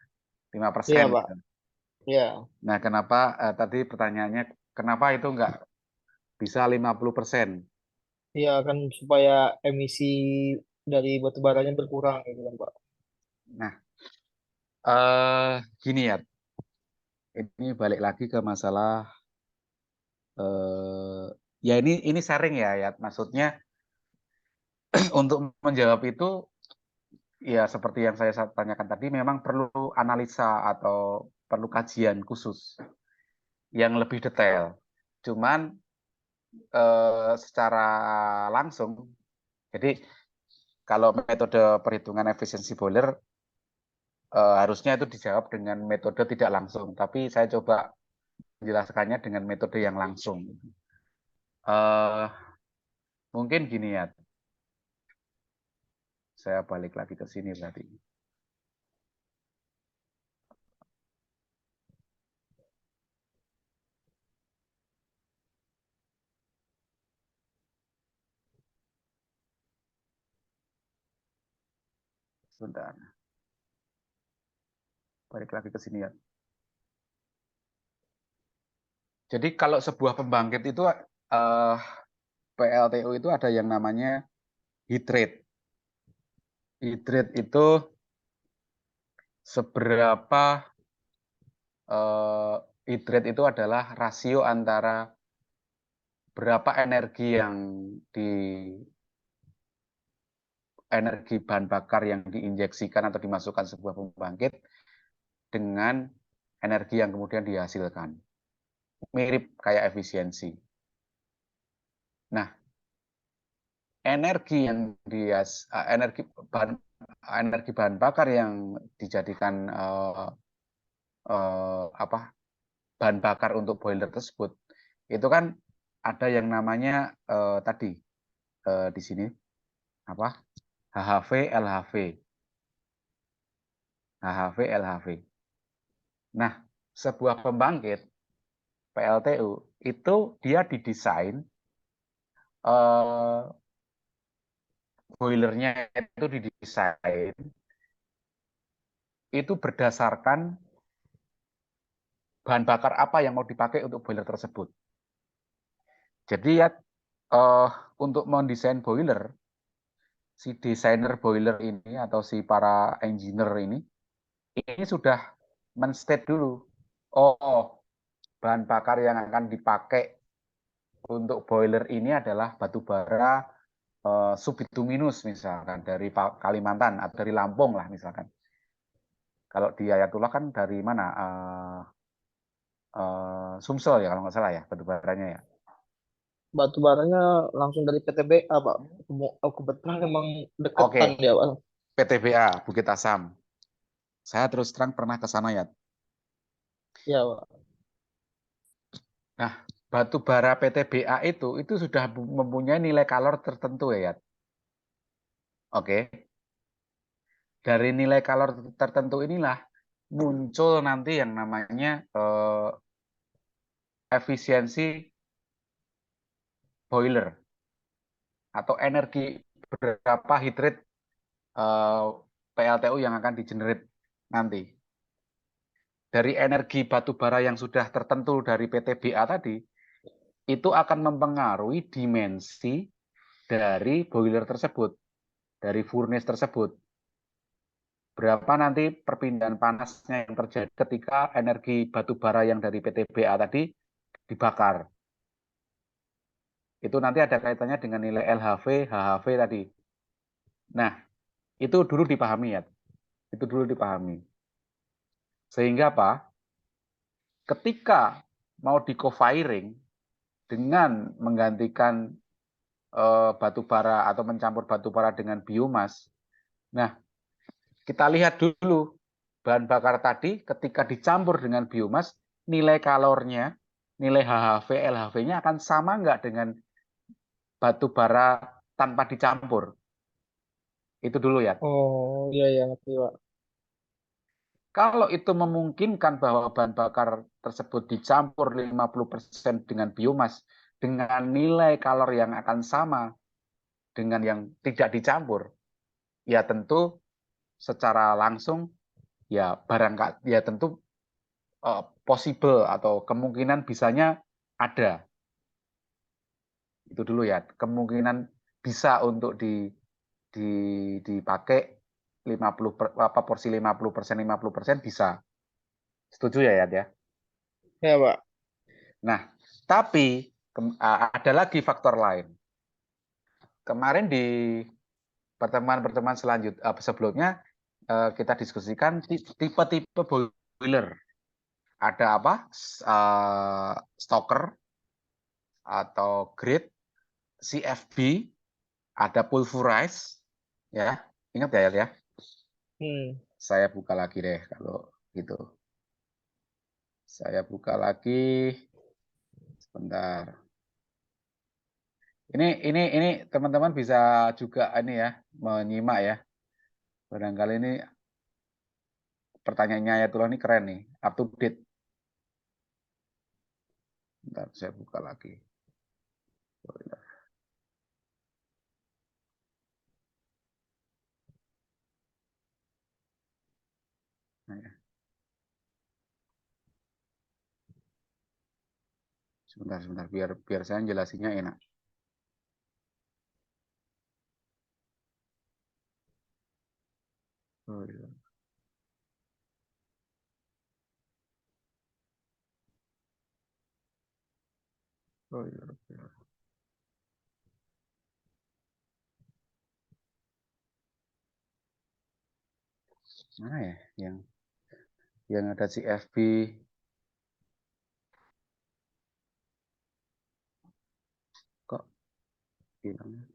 5% Iya, Pak. gitu. Iya. Nah, kenapa tadi pertanyaannya kenapa itu nggak bisa 50%? Iya, kan supaya emisi dari batu baranya berkurang gitu kan, Pak. Nah, gini ya, ini balik lagi ke masalah ya ini sharing ya, maksudnya untuk menjawab itu ya seperti yang saya tanyakan tadi memang perlu analisa atau perlu kajian khusus yang lebih detail. Cuman secara langsung, jadi kalau metode perhitungan efisiensi boiler harusnya itu dijawab dengan metode tidak langsung, tapi saya coba menjelaskannya dengan metode yang langsung. Uh, Mungkin gini ya, saya balik lagi ke sini berarti. Sebentar, balik lagi ke sini ya. Jadi kalau sebuah pembangkit itu PLTU itu ada yang namanya heat rate. Heat rate itu seberapa heat rate itu adalah rasio antara berapa energi bahan bakar yang diinjeksikan atau dimasukkan sebuah pembangkit dengan energi yang kemudian dihasilkan. Mirip kayak efisiensi. Nah, energi bahan bakar yang dijadikan bahan bakar untuk boiler tersebut itu kan ada yang namanya tadi di sini apa HHV, LHV, HHV, LHV. Nah, sebuah pembangkit PLTU itu dia didesain boilernya itu didesain itu berdasarkan bahan bakar apa yang mau dipakai untuk boiler tersebut. Jadi ya untuk mendesain boiler, si desainer boiler ini atau si para engineer ini sudah men-state dulu. Oh, bahan bakar yang akan dipakai untuk boiler ini adalah batu bara subbituminus misalkan dari Kalimantan atau dari Lampung lah misalkan. Kalau di Ayatullah kan dari mana? Sumsel ya kalau nggak salah ya batu baranya ya. Batu baranya langsung dari PTBA, Pak. Kebetulan emang deketan Oke, di awal. PTBA Bukit Asam. Saya terus terang pernah ke sana ya. Ya, Pak. Nah, batu bara PTBA itu sudah mempunyai nilai kalor tertentu ya. Oke. Dari nilai kalor tertentu inilah muncul nanti yang namanya efisiensi boiler atau energi berapa heat rate PLTU yang akan di-generate nanti. Dari energi batu bara yang sudah tertentu dari PTBA tadi, itu akan mempengaruhi dimensi dari boiler tersebut, dari furnace tersebut. Berapa nanti perpindahan panasnya yang terjadi ketika energi batu bara yang dari PTBA tadi dibakar. Itu nanti ada kaitannya dengan nilai LHV, HHV tadi. Nah, itu dulu dipahami ya. Itu dulu dipahami. Sehingga apa? Ketika mau di co-firing dengan menggantikan batu bara atau mencampur batu bara dengan biomas. Nah, kita lihat dulu bahan bakar tadi ketika dicampur dengan biomas, nilai kalornya, nilai HHV, LHV-nya akan sama nggak dengan batu bara tanpa dicampur? Itu dulu ya. Oh, iya, iya, ngerti, Pak. Kalau itu memungkinkan bahwa bahan bakar tersebut dicampur 50% dengan biomas dengan nilai kalor yang akan sama dengan yang tidak dicampur, ya tentu secara langsung ya barangkali ya tentu possible atau kemungkinan bisanya ada. Itu dulu ya, kemungkinan bisa untuk dipakai 50% bisa. Setuju ya ya? Ya, Pak. Nah, tapi ada lagi faktor lain. Kemarin di pertemuan-pertemuan sebelumnya kita diskusikan tipe-tipe boiler. Ada apa? Stoker atau grade, CFB, ada pulverize, ya. Ingat ya? Hmm. Saya buka lagi deh kalau gitu. Saya buka lagi. Sebentar. Ini teman-teman bisa juga ini ya menyimak ya. Barangkali ini pertanyaannya Ayatullah ini keren nih, up to date. Bentar, saya buka lagi. Nah, ya. Sebentar, biar saya jelasinnya enak. Oh, iya. Oh, iya, iya. Mana ya yang ada CFB kok hilangnya?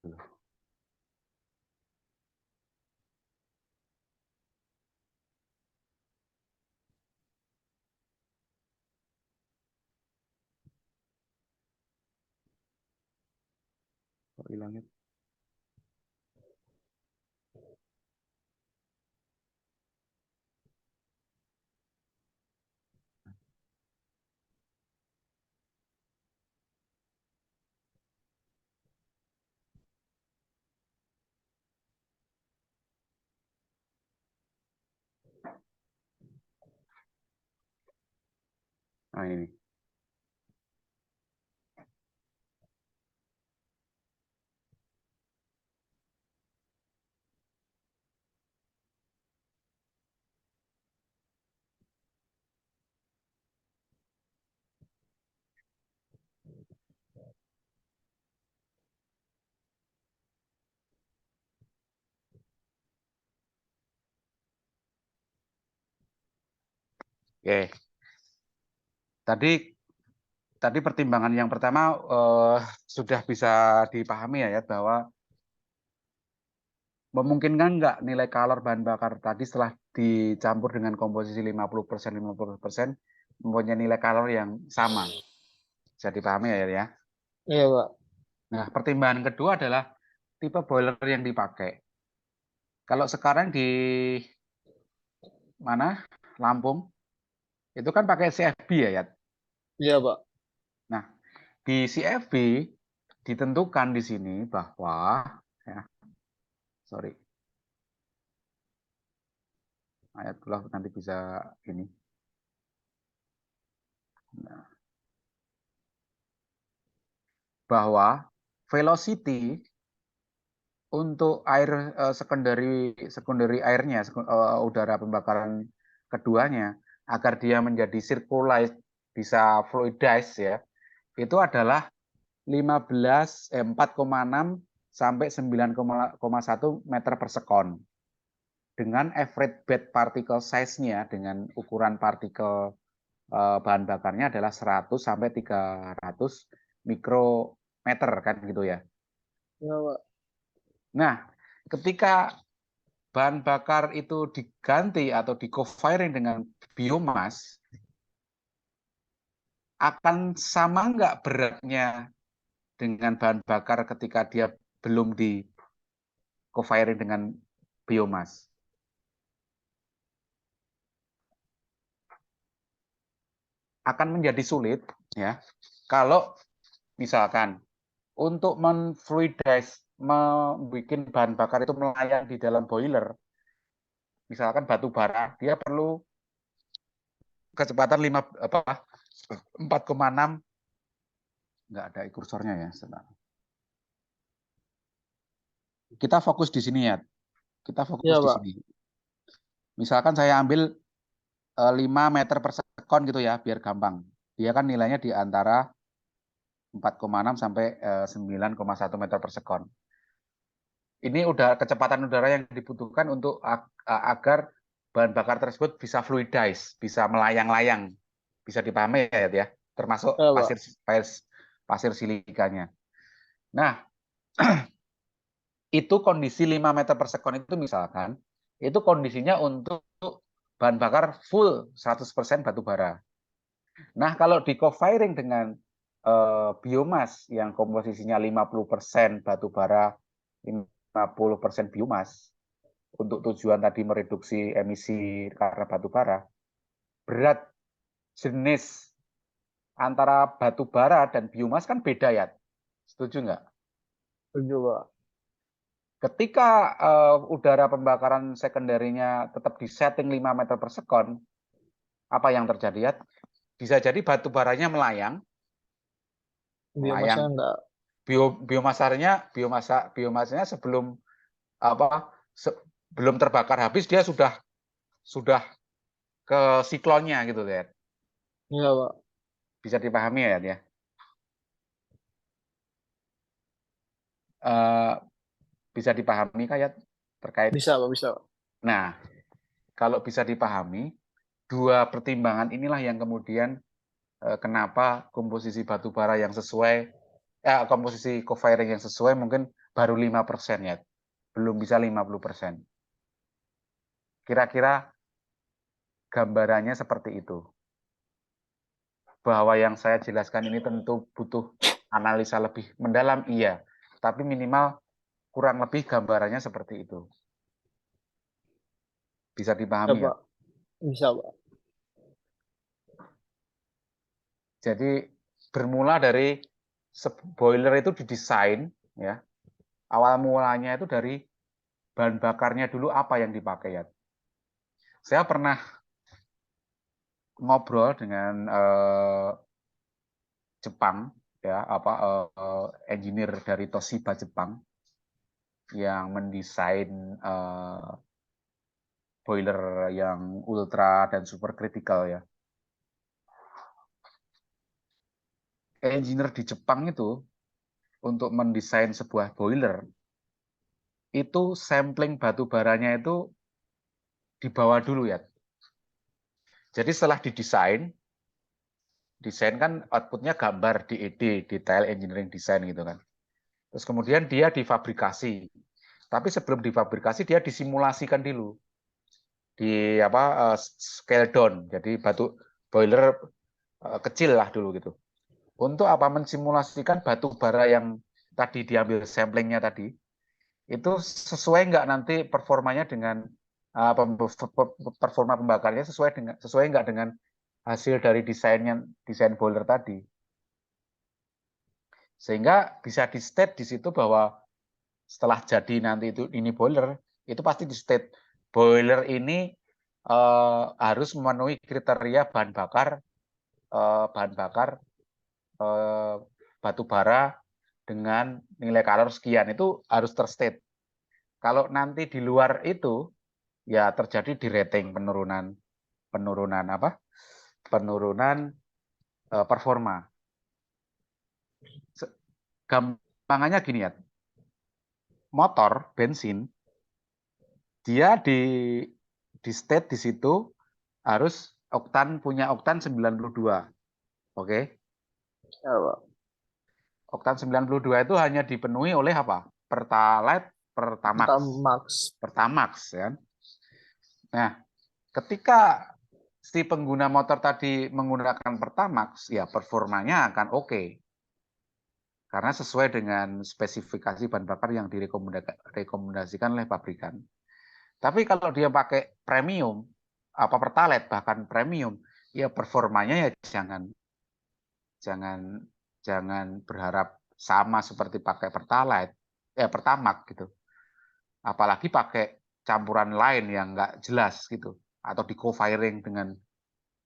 Loh, kok hilangnya? Nah, ini. Oke. Tadi pertimbangan yang pertama sudah bisa dipahami ya bahwa memungkinkan nggak nilai kalor bahan bakar tadi setelah dicampur dengan komposisi 50% mempunyai nilai kalor yang sama. Bisa dipahami ya. Iya, Pak. Nah, pertimbangan kedua adalah tipe boiler yang dipakai. Kalau sekarang di mana? Lampung, itu kan pakai CFB ya. Iya, Pak. Nah, di CFB ditentukan di sini bahwa ya, sorry, ayat pula nanti bisa ini. Nah, bahwa velocity untuk air secondary airnya udara pembakaran keduanya agar dia menjadi circulate bisa fluidize ya itu adalah 4,6 sampai 9,1 meter per sekon dengan average bed particle size-nya dengan ukuran partikel bahan bakarnya adalah 100 sampai 300 mikrometer kan gitu ya. Iya, Pak. Nah, ketika bahan bakar itu diganti atau di co-firing dengan biomas, akan sama nggak beratnya dengan bahan bakar ketika dia belum di co-firing dengan biomas? Akan menjadi sulit ya kalau misalkan untuk membuat bahan bakar itu melayang di dalam boiler, misalkan batu bara, dia perlu kecepatan 4,6, nggak ada kursornya ya. Kita fokus di sini ya. Kita fokus Iya, di Pak. sini. Misalkan saya ambil 5 meter per sekon gitu ya, biar gampang. Dia kan nilainya di antara 4,6 sampai 9,1 meter per sekon. Ini udah kecepatan udara yang dibutuhkan untuk agar bahan bakar tersebut bisa fluidize, bisa melayang-layang. Bisa dipahami ya, termasuk Iya, Pak. pasir silikanya. Nah, itu kondisi 5 meter per sekon itu misalkan, itu kondisinya untuk bahan bakar full 100% batu bara. Nah, kalau di co-firing dengan biomas yang komposisinya 50% batu bara, 50% biomas, untuk tujuan tadi mereduksi emisi karena batu bara, berat jenis antara batu bara dan biomas kan beda ya. Setuju nggak? Setuju, Pak. Ketika udara pembakaran sekunderinya tetap di setting 5 meter per sekon, apa yang terjadi ya? Bisa jadi batu baranya melayang, Biomasnya enggak. biomasanya sebelum belum terbakar habis dia sudah ke siklonnya gitu ya. Iya, Pak. Bisa dipahami ya ya. Eh, bisa dipahami kayak terkait. Bisa, Pak, bisa, Pak. Nah, kalau bisa dipahami, dua pertimbangan inilah yang kemudian kenapa komposisi batu bara yang sesuai, komposisi co-firing yang sesuai mungkin baru 5% ya, belum bisa 50%. Kira-kira gambarannya seperti itu. Bahwa yang saya jelaskan ini tentu butuh analisa lebih mendalam, iya. Tapi minimal kurang lebih gambarannya seperti itu. Bisa Ya, dipahami ya? Pak. Bisa, Pak. Jadi bermula dari boiler itu didesain, ya. Awal mulanya itu dari bahan bakarnya dulu apa yang dipakai ya. Saya pernah ngobrol dengan Jepang, ya, engineer dari Toshiba Jepang yang mendesain boiler yang ultra dan super kritikal ya. Engineer di Jepang itu untuk mendesain sebuah boiler itu sampling batu baranya itu dibawa dulu ya. Jadi setelah didesain, desain kan outputnya gambar DED, detail engineering design gitu kan. Terus kemudian dia difabrikasi. Tapi sebelum difabrikasi dia disimulasikan dulu di scale down. Jadi batu boiler kecil lah dulu gitu. Untuk apa mensimulasikan batu bara yang tadi diambil samplingnya tadi itu sesuai nggak nanti performanya dengan performa pembakarnya sesuai nggak dengan hasil dari desain boiler tadi, sehingga bisa di state di situ bahwa setelah jadi nanti ini boiler itu pasti di state boiler ini harus memenuhi kriteria bahan bakar batu bara dengan nilai kalor sekian, itu harus terstate. Kalau nanti di luar itu ya terjadi di rating penurunan performa. Gampangannya gini ya, motor bensin dia di state di situ harus punya oktan 92. Oke. Ya, Pak. Oktan 92 itu hanya dipenuhi oleh apa? Pertalite, Pertamax ya. Nah, ketika si pengguna motor tadi menggunakan Pertamax, ya performanya akan oke. Karena sesuai dengan spesifikasi bahan bakar yang direkomendasikan oleh pabrikan. Tapi kalau dia pakai premium, Pertalite bahkan premium, ya performanya ya jangan berharap sama seperti pakai Pertalite, Pertamax gitu. Apalagi pakai campuran lain yang nggak jelas gitu, atau di co-firing dengan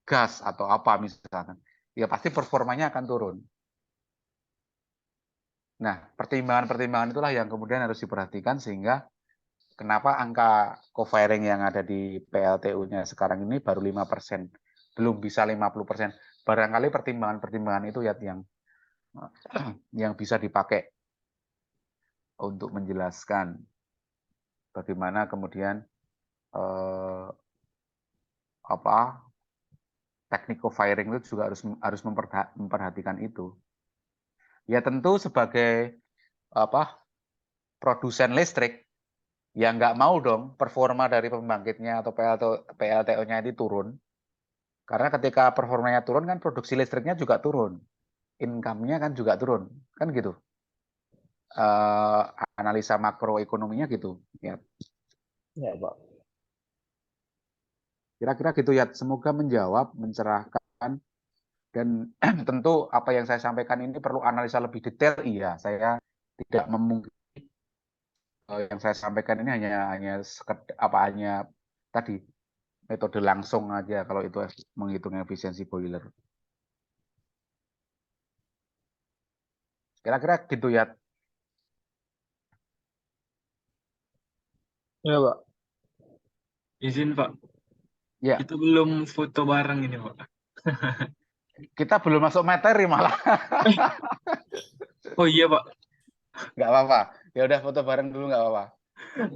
gas atau apa misalkan, ya pasti performanya akan turun. Nah, pertimbangan-pertimbangan itulah yang kemudian harus diperhatikan sehingga kenapa angka co-firing yang ada di PLTU-nya sekarang ini baru 5%, belum bisa 50%. Barangkali pertimbangan-pertimbangan itu ya yang bisa dipakai untuk menjelaskan bagaimana kemudian teknik co-firing itu juga harus memperhatikan itu. Ya tentu sebagai produsen listrik, ya nggak mau dong performa dari pembangkitnya atau PLTO-nya ini turun. Karena ketika performanya turun kan produksi listriknya juga turun, income-nya kan juga turun, kan gitu. Analisa makroekonominya gitu. Ya. Ya, Pak. Kira-kira gitu ya. Semoga menjawab, mencerahkan, dan tentu apa yang saya sampaikan ini perlu analisa lebih detail. Iya, saya tidak memungkiri yang saya sampaikan ini hanya tadi metode langsung aja kalau itu menghitung efisiensi boiler. Kira-kira gitu ya. Ya, Pak. Izin Pak, Ya, kita belum foto bareng ini Pak. kita belum masuk materi malah. Oh iya Pak, Nggak apa-apa. Ya udah foto bareng dulu nggak apa-apa.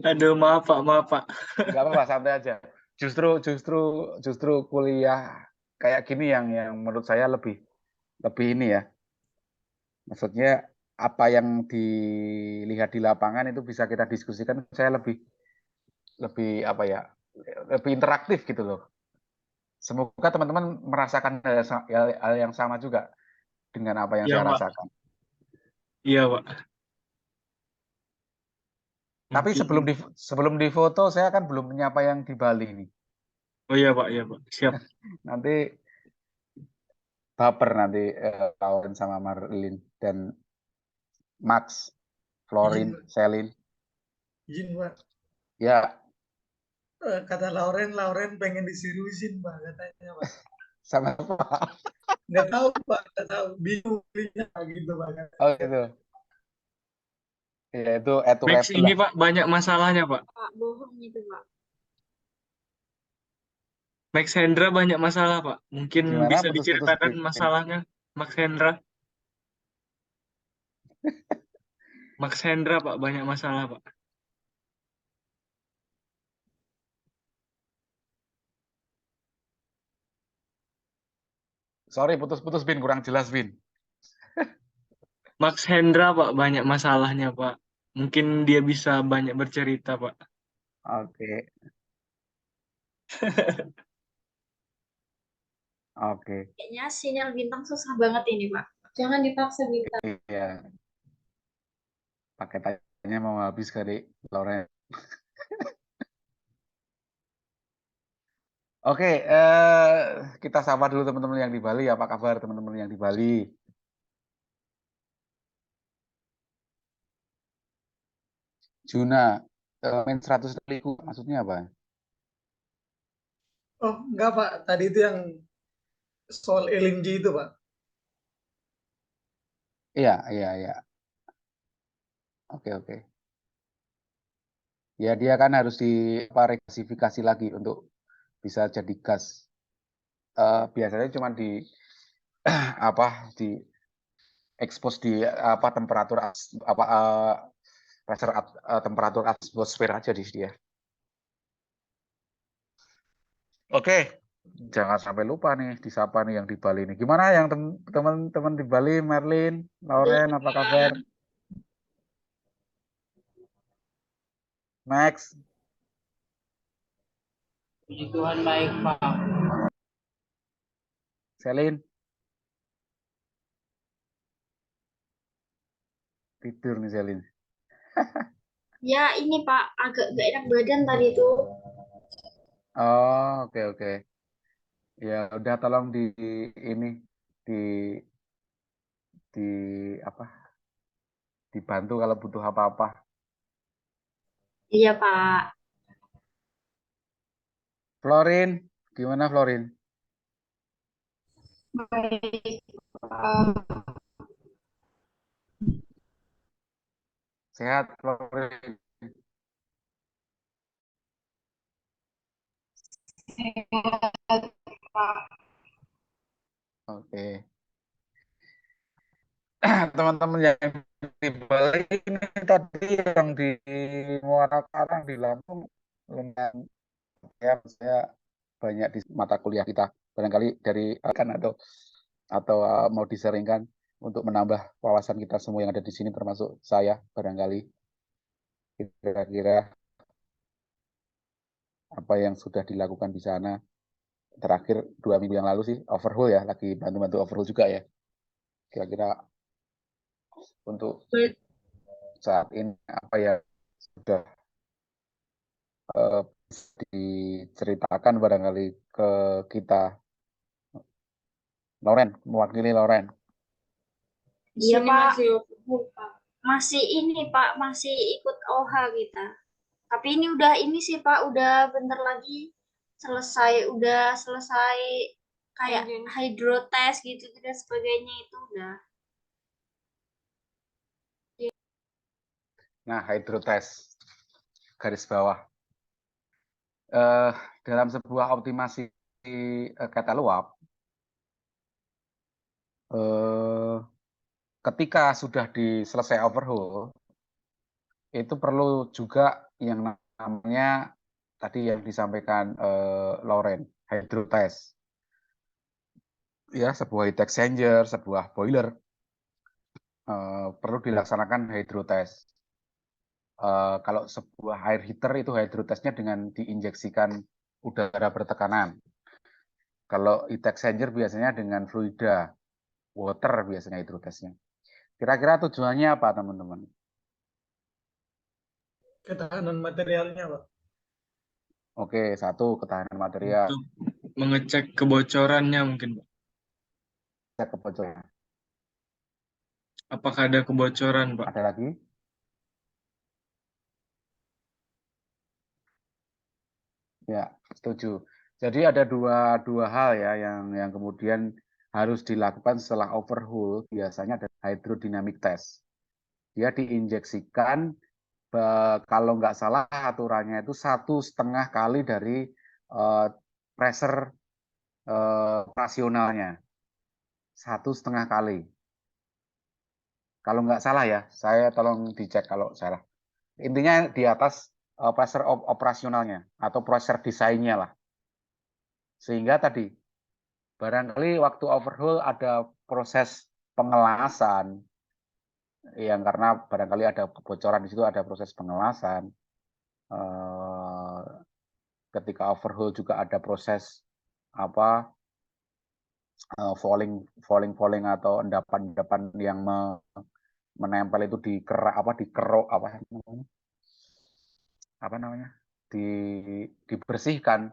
aduh maaf Pak. Nggak apa-apa, santai aja. Justru kuliah kayak gini yang menurut saya lebih ini ya. Maksudnya apa yang dilihat di lapangan itu bisa kita diskusikan. Saya lebih apa ya? Lebih interaktif gitu loh. Semoga teman-teman merasakan hal yang sama juga dengan apa yang Iya saya Pak, rasakan. iya Pak. Tapi Mungkin, sebelum difoto saya kan belum menyapa yang di Bali nih. oh iya Pak, siap. Nanti baper nanti Lauren sama Marlin dan Max, Florin, Izin, Selin. izin Pak. Ya, Kata Lauren pengen diseriusin Pak katanya Pak. sama apa? Nggak tahu Pak, nggak tahu. Bingung pilihnya gitu Pak. Oh itu. Ya itu Max rap ini lah. Pak banyak masalahnya Pak. Pak, bohong itu, Pak. Max Hendra banyak masalah Pak. Mungkin Gimana bisa putus-putus diceritakan Bin? masalahnya Max Hendra. Max Hendra Pak banyak masalah Pak. Sorry putus-putus Bin, kurang jelas Bin. Max Hendra Pak banyak masalahnya Pak. Mungkin dia bisa banyak bercerita Pak. Oke, oke. Kayaknya sinyal bintang susah banget ini, Pak. Jangan dipaksa bintang. Iya, paketannya mau habis kali Lauren. Oke, kita sapa dulu teman-teman yang di Bali. Apa kabar teman-teman yang di Bali? Juna, main 100 ribu, maksudnya apa? Oh, enggak Pak. Tadi itu yang soal LNG itu Pak. Iya. Oke, oke. Ya, dia kan harus regasifikasi lagi untuk bisa jadi gas. Biasanya cuma di apa di expose di apa temperatur pressure temperatur atmosfer aja di dia. Oke, jangan sampai lupa nih disapa nih yang di Bali nih. Gimana yang teman-teman di Bali, Merlin, Lauren, apa kabar? Max, Puji Tuhan baik, Pak. Selin, tidur nih Selin. Ya, ini Pak, agak gak enak badan tadi tuh. Oh, oke. Ya udah tolong ini di di apa? Dibantu kalau butuh apa-apa. Iya, Pak. Florin, gimana Florin? Baik, Pak. Sehat Florin. Sehat, Pak. Oke. Teman-teman yang di Bali ini tadi yang di Muara Karang di Lampung lumayan ya saya banyak di mata kuliah kita barangkali dari kan atau mau diseringkan untuk menambah wawasan kita semua yang ada di sini termasuk saya barangkali kira-kira apa yang sudah dilakukan di sana terakhir 2 minggu yang lalu sih overhaul ya lagi bantu-bantu overhaul juga ya kira-kira untuk Boleh- saat ini apa ya sudah eh, diceritakan barangkali ke kita. Lauren, mewakili Lauren. Iya, Sini Pak. masih overfull, Pak. Masih ini, Pak, masih ikut OH kita. Tapi ini udah ini sih, Pak, udah bentar lagi selesai, udah selesai kayak hydrotest gitu dan sebagainya itu udah. Nah, hydrotest garis bawah dalam sebuah optimasi kata luap, ketika sudah selesai overhaul, itu perlu juga yang namanya tadi yang disampaikan Lauren, hydro test. Ya, sebuah heat exchanger, sebuah boiler perlu dilaksanakan hydro test. Kalau sebuah air heater itu hydro testnya dengan diinjeksikan udara bertekanan. Kalau heat exchanger biasanya dengan fluida, water biasanya hydro testnya. Kira-kira tujuannya apa, teman-teman? Ketahanan materialnya, Pak. Oke, satu, ketahanan material. Untuk mengecek kebocorannya mungkin, Pak. Cek kebocoran. Apakah ada kebocoran, Pak? Ada lagi? Ya, setuju. Jadi ada dua hal ya yang kemudian harus dilakukan setelah overhaul, biasanya ada hydrodynamic test. Dia diinjeksikan, kalau nggak salah aturannya itu 1,5 kali dari pressure operasionalnya. 1,5 kali. Kalau nggak salah ya, saya tolong dicek kalau salah. Intinya di atas pressure operasionalnya atau pressure desainnya lah. Sehingga tadi barangkali waktu overhaul ada proses pengelasan, yang karena barangkali ada kebocoran di situ, ada proses pengelasan. Ketika overhaul juga ada proses apa falling atau endapan-endapan yang menempel itu dikerok apa namanya dibersihkan,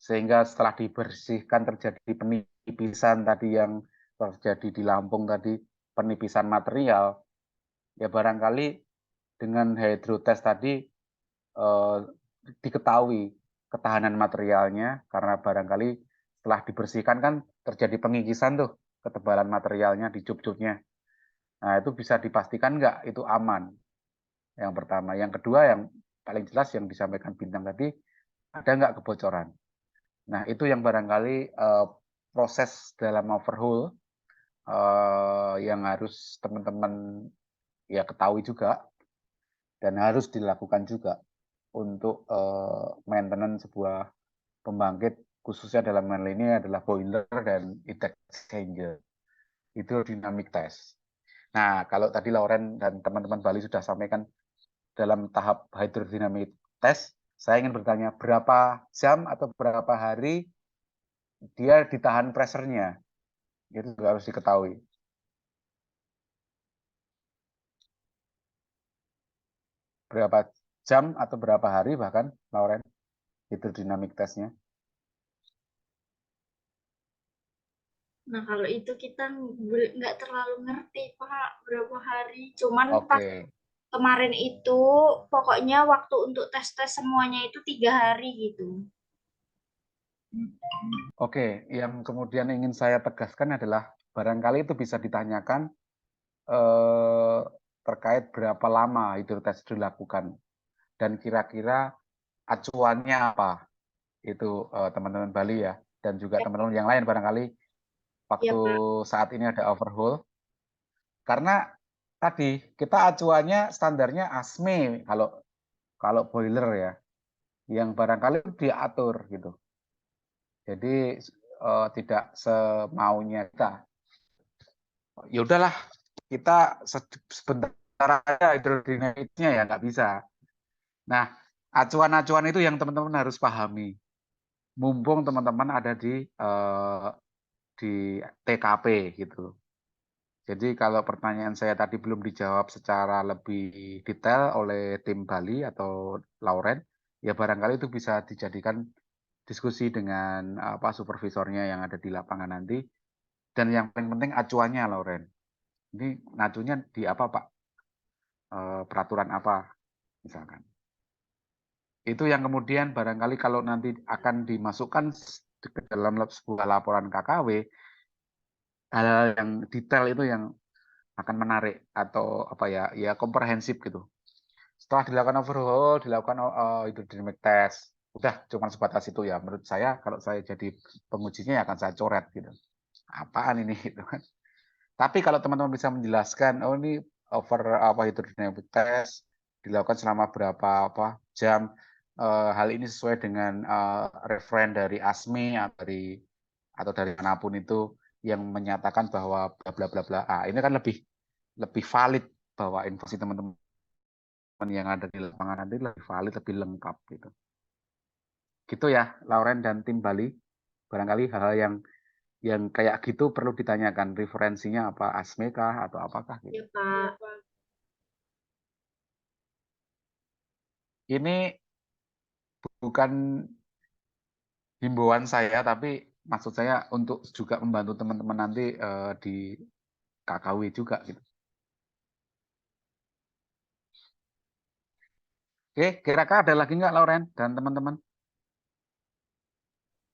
sehingga setelah dibersihkan terjadi penipisan tadi yang terjadi di Lampung tadi, penipisan material. Ya barangkali dengan hydrotest tadi diketahui ketahanan materialnya, karena barangkali setelah dibersihkan kan terjadi pengikisan tuh ketebalan materialnya di cup-cupnya. Nah, itu bisa dipastikan nggak itu aman. Yang pertama. Yang kedua, yang paling jelas yang disampaikan Bintang tadi, ada nggak kebocoran. Nah, itu yang barangkali proses dalam overhaul yang harus teman-teman ya ketahui juga dan harus dilakukan juga untuk maintenance sebuah pembangkit, khususnya dalam hal ini adalah boiler dan heat exchanger. Itu dynamic test. Nah, kalau tadi Lauren dan teman-teman Bali sudah sampaikan dalam tahap hydrodynamic test, saya ingin bertanya berapa jam atau berapa hari dia ditahan pressure-nya. Itu juga harus diketahui. Berapa jam atau berapa hari bahkan, Lauren, hydrodynamic test-nya. Nah, kalau itu kita nggak terlalu ngerti, Pak, berapa hari. Cuman pas Oke. kemarin itu, pokoknya waktu untuk tes-tes semuanya itu 3 hari gitu. Oke, yang kemudian ingin saya tegaskan adalah barangkali itu bisa ditanyakan terkait berapa lama hydrotest dilakukan dan kira-kira acuannya apa. Itu teman-teman Bali ya, dan juga teman-teman yang lain barangkali waktu saat ini ada overhaul. Karena tadi kita acuannya standarnya ASME kalau boiler ya, yang barangkali diatur gitu. Jadi tidak semaunya kita. Ya udahlah, kita sebentar aja hidrodinamiknya ya nggak bisa. Nah, acuan-acuan itu yang teman-teman harus pahami. Mumpung teman-teman ada di TKP gitu. Jadi kalau pertanyaan saya tadi belum dijawab secara lebih detail oleh tim Bali atau Lauren, ya barangkali itu bisa dijadikan diskusi dengan supervisornya yang ada di lapangan nanti. Dan yang paling penting acuannya, Lauren. Ini ngacunya di apa, Pak? Peraturan apa, misalkan. Itu yang kemudian barangkali kalau nanti akan dimasukkan ke dalam sebuah laporan KKW, hal-hal yang detail itu yang akan menarik atau apa ya komprehensif gitu. Setelah dilakukan overhaul, dilakukan hydrodynamic test, Udah cuma sebatas itu ya. Menurut saya kalau saya jadi pengujinya ya akan saya coret gitu. Apaan ini gitu kan. Tapi kalau teman-teman bisa menjelaskan, oh ini hydrodynamic test dilakukan selama berapa jam, hal ini sesuai dengan referen dari ASME atau dari manapun itu yang menyatakan bahwa bla bla bla bla. Ini kan lebih valid bahwa informasi teman-teman yang ada di lapangan nanti lebih valid, lebih lengkap gitu. Gitu ya, Lauren dan tim Bali. Barangkali hal-hal yang kayak gitu perlu ditanyakan, referensinya apa, ASME kah atau apakah gitu. Ya, Pak. Ini bukan himbauan saya, tapi maksud saya untuk juga membantu teman-teman nanti di KKW juga gitu. Oke, kira-kira ada lagi nggak Lauren dan teman-teman?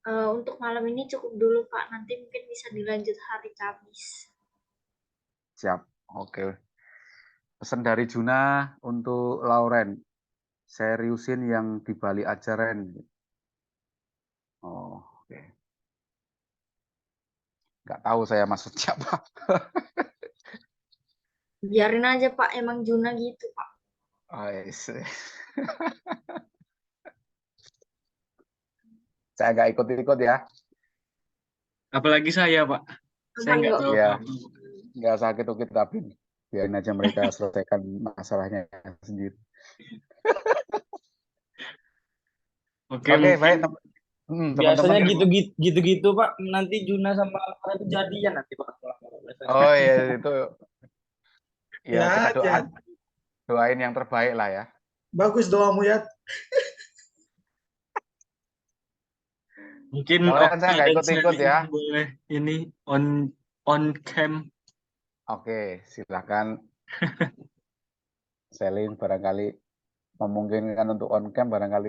Untuk malam ini cukup dulu, Pak. Nanti mungkin bisa dilanjut hari Kamis. Siap, oke. Pesan dari Juna untuk Lauren, seriusin yang di Bali aja Ren. Oh, oke. Nggak tahu saya maksudnya apa. Biarin aja, Pak. Emang Juna gitu, Pak. Oh, yes. Saya nggak ikut-ikut ya. Apalagi saya, Pak. Saya Aman nggak yuk. tahu Ya, apa-apa. nggak sakit ikut tapi biarin aja mereka selesaikan masalahnya sendiri. Oke, Oke, mungkin baik teman-teman. Biasanya gitu-gitu Pak, nanti Juna sama Lara itu jadian nanti Pak. Oh iya itu ya kita Ya, ya. doain yang terbaik lah ya. Bagus doamu ya. mungkin Kalau kan Oka saya nggak dan ikut-ikut Selin ya. boleh ini on cam. Oke, silakan Selin barangkali memungkinkan untuk on cam barangkali